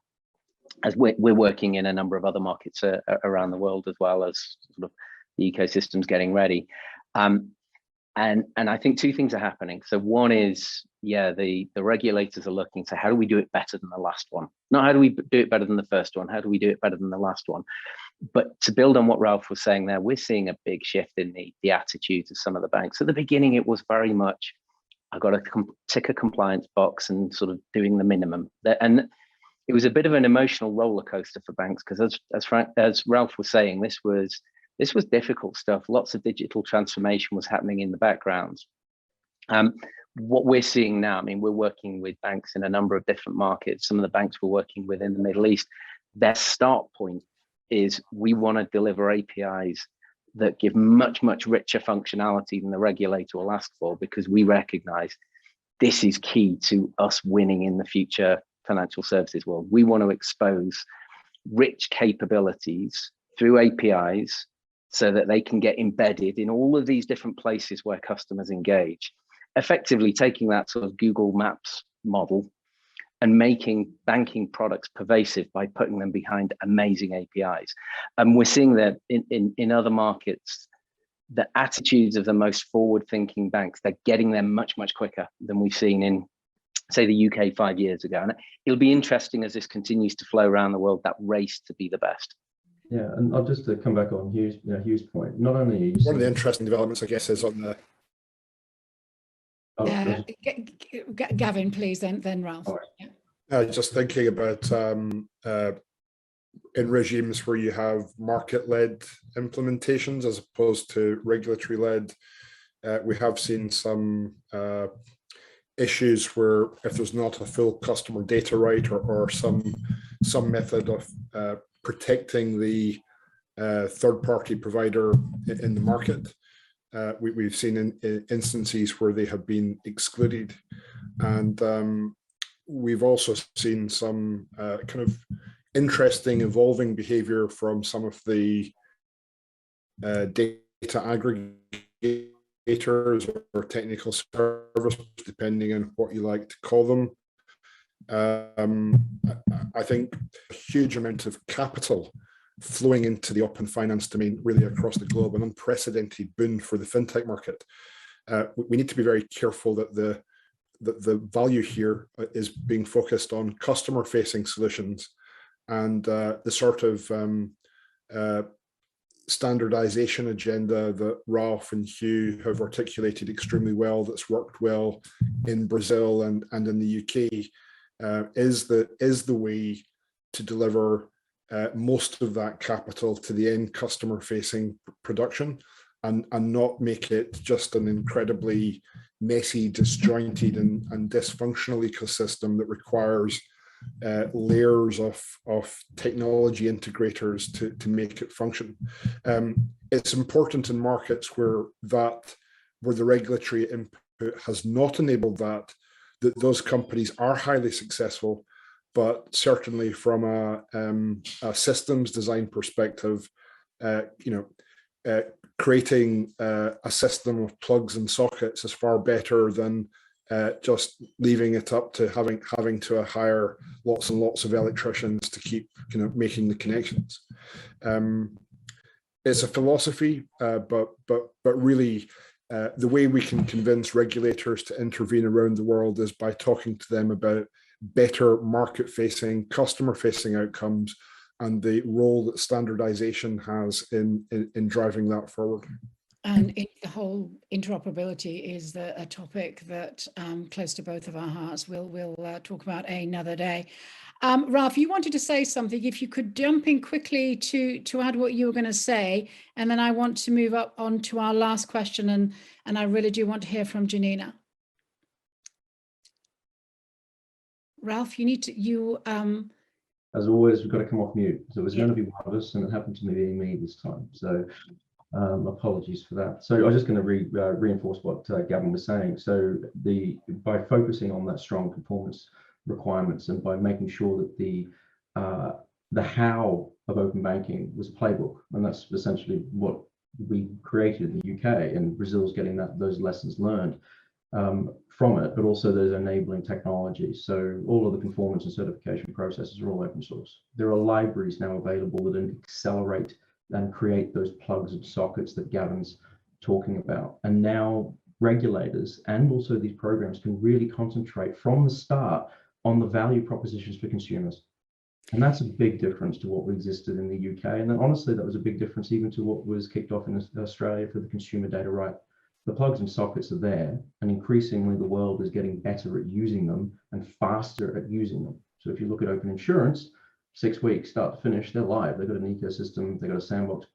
as we're working in a number of other markets around the world, as well as sort of the ecosystems getting ready. And I think two things are happening. So one is, the regulators are looking to how do we do it better than the last one? Not how do we do it better than the first one? How do we do it better than the last one? But to build on what Ralph was saying there, we're seeing a big shift in the attitudes of some of the banks. At the beginning, it was very much, I've got to tick a compliance box and sort of doing the minimum. And it was a bit of an emotional roller coaster for banks because, as Ralph was saying, this was This was difficult stuff. Lots of digital transformation was happening in the background. What we're seeing now, I mean, we're working with banks in a number of different markets. Some of the banks we're working with in the Middle East, their start point is we want to deliver APIs that give much, much richer functionality than the regulator will ask for, because we recognize this is key to us winning in the future financial services world. We want to expose rich capabilities through APIs so that they can get embedded in all of these different places where customers engage, effectively taking that sort of Google Maps model and making banking products pervasive by putting them behind amazing APIs. And we're seeing that in other markets, the attitudes of the most forward-thinking banks, they're getting there much, much quicker than we've seen in, say, the UK 5 years ago. And it'll be interesting as this continues to flow around the world, that race to be the best. Yeah, and I'll just come back on Hugh's point. Not only are you one of the interesting developments, I guess, is on the. Gavin, please, then Ralph. Right. Yeah. Just thinking about in regimes where you have market-led implementations as opposed to regulatory-led, we have seen some issues where if there's not a full customer data right or some method of protecting the third-party provider in the market, we've seen instances where they have been excluded. And we've also seen some kind of interesting evolving behavior from some of the data aggregators or technical service, depending on what you like to call them. I think a huge amount of capital flowing into the open finance domain really across the globe, an unprecedented boon for the fintech market. We need to be very careful that the value here is being focused on customer-facing solutions, and the sort of standardization agenda that Ralph and Hugh have articulated extremely well, that's worked well in Brazil and in the UK, is the way to deliver most of that capital to the end customer-facing production, and not make it just an incredibly messy, disjointed and dysfunctional ecosystem that requires layers of technology integrators to make it function. It's important in markets where the regulatory input has not enabled that those companies are highly successful, but certainly from a systems design perspective, creating a system of plugs and sockets is far better than just leaving it up to having to hire lots and lots of electricians to keep making the connections. It's a philosophy, but really the way we can convince regulators to intervene around the world is by talking to them about better market-facing, customer-facing outcomes, and the role that standardization has in driving that forward. And the whole interoperability is a topic that close to both of our hearts. We'll talk about another day. Ralph, you wanted to say something. If you could jump in quickly to add what you were going to say, and then I want to move up on to our last question, and I really do want to hear from Janina. Ralph, you need to, as always, we've got to come off mute. So it was going to be one of us, and it happened to be me this time. So apologies for that. So I was just going to reinforce what Gavin was saying. So by focusing on that strong performance requirements, and by making sure that the how of open banking was a playbook, and that's essentially what we created in the UK, and Brazil's getting those lessons learned from it, but also those enabling technologies. So all of the conformance and certification processes are all open source. There are libraries now available that accelerate and create those plugs and sockets that Gavin's talking about. And now regulators and also these programs can really concentrate from the start on the value propositions for consumers. And that's a big difference to what existed in the UK. And then honestly, that was a big difference even to what was kicked off in Australia for the consumer data right. The plugs and sockets are there, and increasingly the world is getting better at using them and faster at using them. So if you look at open insurance, 6 weeks, start to finish, they're live. They've got an ecosystem, they've got a sandbox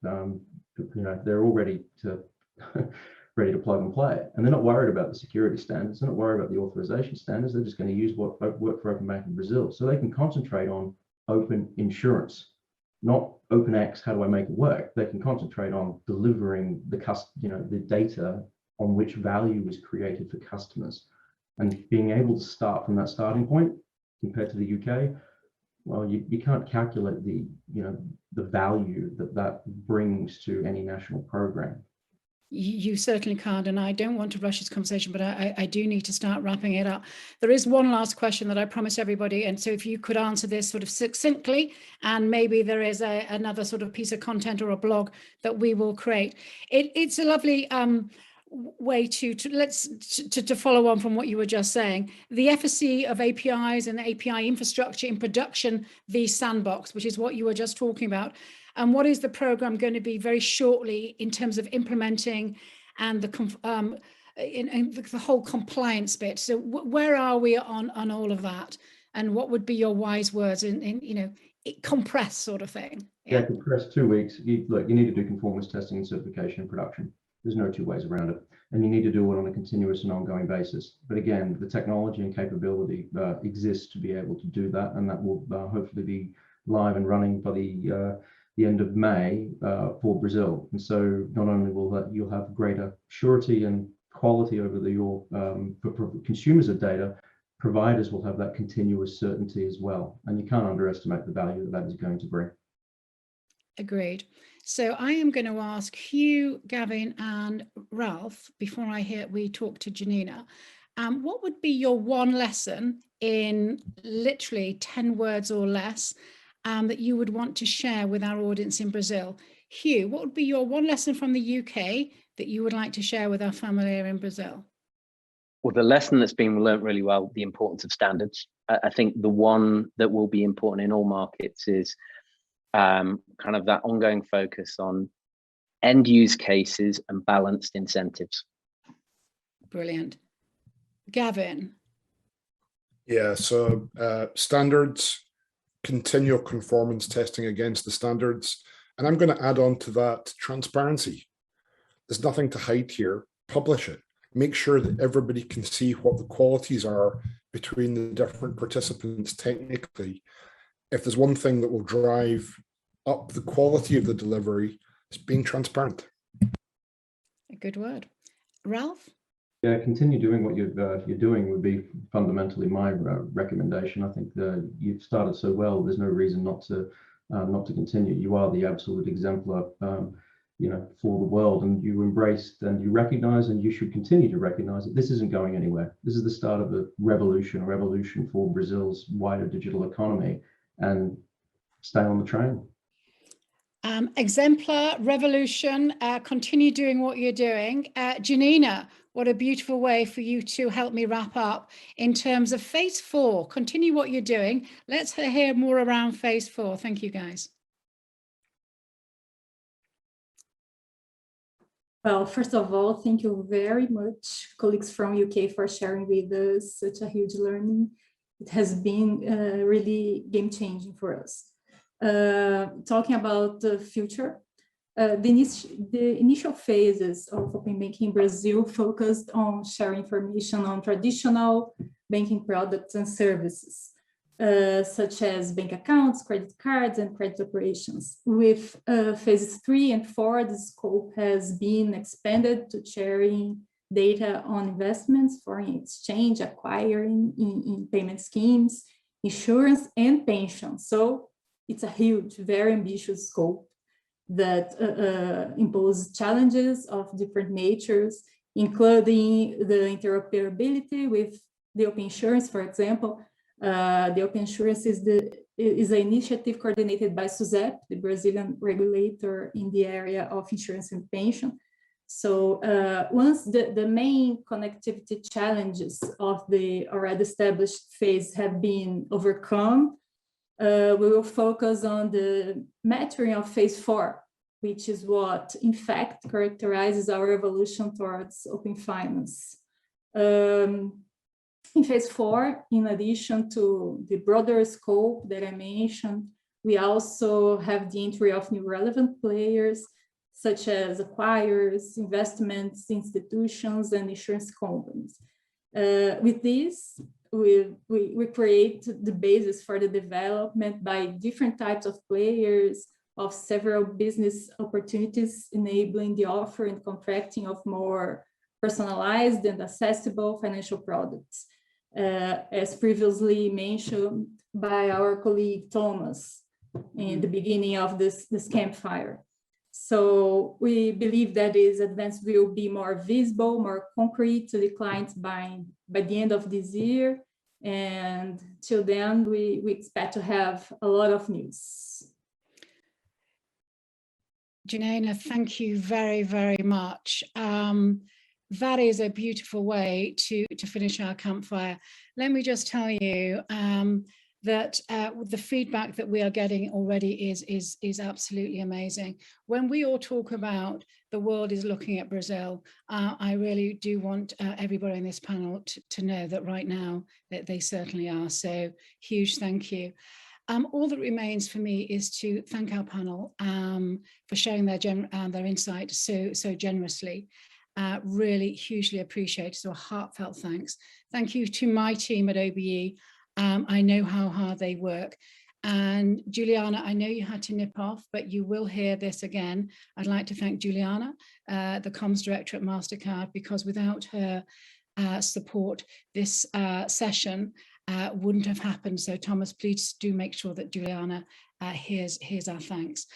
they're all ready to ready to plug and play it. And they're not worried about the security standards, they're not worried about the authorization standards, they're just going to use what worked for open banking Brazil. So they can concentrate on open insurance, not OpenX, how do I make it work? They can concentrate on delivering the data on which value is created for customers. And being able to start from that starting point compared to the UK, well, you can't calculate the value that brings to any national program. You certainly can't, and I don't want to rush this conversation, but I do need to start wrapping it up. There is one last question that I promised everybody, and so if you could answer this sort of succinctly, and maybe there is another sort of piece of content or a blog that we will create. It's a lovely way to follow on from what you were just saying. The efficacy of APIs and API infrastructure in production, the sandbox, which is what you were just talking about. And what is the program going to be very shortly in terms of implementing and the whole compliance bit? So where are we on all of that? And what would be your wise words in compress sort of thing? Yeah, compress 2 weeks. You need to do conformance testing and certification in production. There's no two ways around it. And you need to do it on a continuous and ongoing basis. But again, the technology and capability exists to be able to do that. And that will hopefully be live and running by the end of May for Brazil. And so not only will you'll have greater surety and quality over for consumers of data, providers will have that continuous certainty as well. And you can't underestimate the value that is going to bring. Agreed. So I am going to ask Hugh, Gavin, and Ralph, before we talk to Janina, what would be your one lesson in literally 10 words or less that you would want to share with our audience in Brazil? Hugh, what would be your one lesson from the UK that you would like to share with our family here in Brazil? Well, the lesson that's been learned really well, the importance of standards. I think the one that will be important in all markets is kind of that ongoing focus on end use cases and balanced incentives. Brilliant. Gavin? Yeah, so standards, continual conformance testing against the standards. And I'm going to add on to that transparency. There's nothing to hide here. Publish it. Make sure that everybody can see what the qualities are between the different participants technically. If there's one thing that will drive up the quality of the delivery, it's being transparent. A good word. Ralph? Yeah, continue doing what you're doing would be fundamentally my recommendation. I think you've started so well. There's no reason not to continue. You are the absolute exemplar, for the world, and you embraced and you recognize, and you should continue to recognize that this isn't going anywhere. This is the start of a revolution for Brazil's wider digital economy, and stay on the train. Exemplar, revolution, continue doing what you're doing. Janina, what a beautiful way for you to help me wrap up in terms of phase 4. Continue what you're doing. Let's hear more around phase 4. Thank you, guys. Well, first of all, thank you very much, colleagues from UK, for sharing with us such a huge learning. It has been really game-changing for us. Talking about the future, the initial phases of open banking in Brazil focused on sharing information on traditional banking products and services, such as bank accounts, credit cards, and credit operations. With phases 3 and 4, the scope has been expanded to sharing data on investments, foreign exchange, acquiring in payment schemes, insurance, and pensions. So it's a huge, very ambitious scope that imposes challenges of different natures, including the interoperability with the open insurance, for example. The open insurance is an initiative coordinated by SUSEP, the Brazilian regulator in the area of insurance and pension. So once the main connectivity challenges of the already established phase have been overcome, we will focus on the maturing of phase 4, which is what, in fact, characterizes our evolution towards open finance. In phase 4, in addition to the broader scope that I mentioned, we also have the entry of new relevant players, such as acquirers, investments, institutions, and insurance companies. With this, we create the basis for the development by different types of players of several business opportunities, enabling the offer and contracting of more personalized and accessible financial products, as previously mentioned by our colleague Thomas in the beginning of this campfire. So we believe that this advance will be more visible, more concrete to the clients by the end of this year. And till then, we expect to have a lot of news. Janina, thank you very, very much. That is a beautiful way to finish our campfire. Let me just tell you that the feedback that we are getting already is absolutely amazing. When we all talk about the world is looking at Brazil, I really do want everybody in this panel to know that right now that they certainly are. So huge thank you. All that remains for me is to thank our panel for sharing their insight so generously. Really hugely appreciated, so a heartfelt thanks. Thank you to my team at OBE. I know how hard they work. And Juliana, I know you had to nip off, but you will hear this again. I'd like to thank Juliana, the comms director at Mastercard, because without her support, this session wouldn't have happened. So Thomas, please do make sure that Juliana hears our thanks.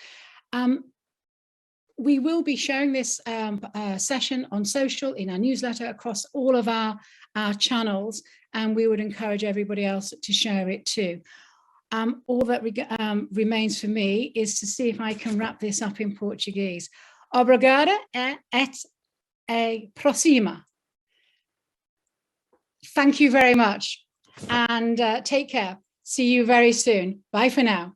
We will be sharing this session on social, in our newsletter, across all of our channels, and we would encourage everybody else to share it too. All that remains for me is to see if I can wrap this up in Portuguese. Obrigada e a próxima. Thank you very much, and take care. See you very soon. Bye for now.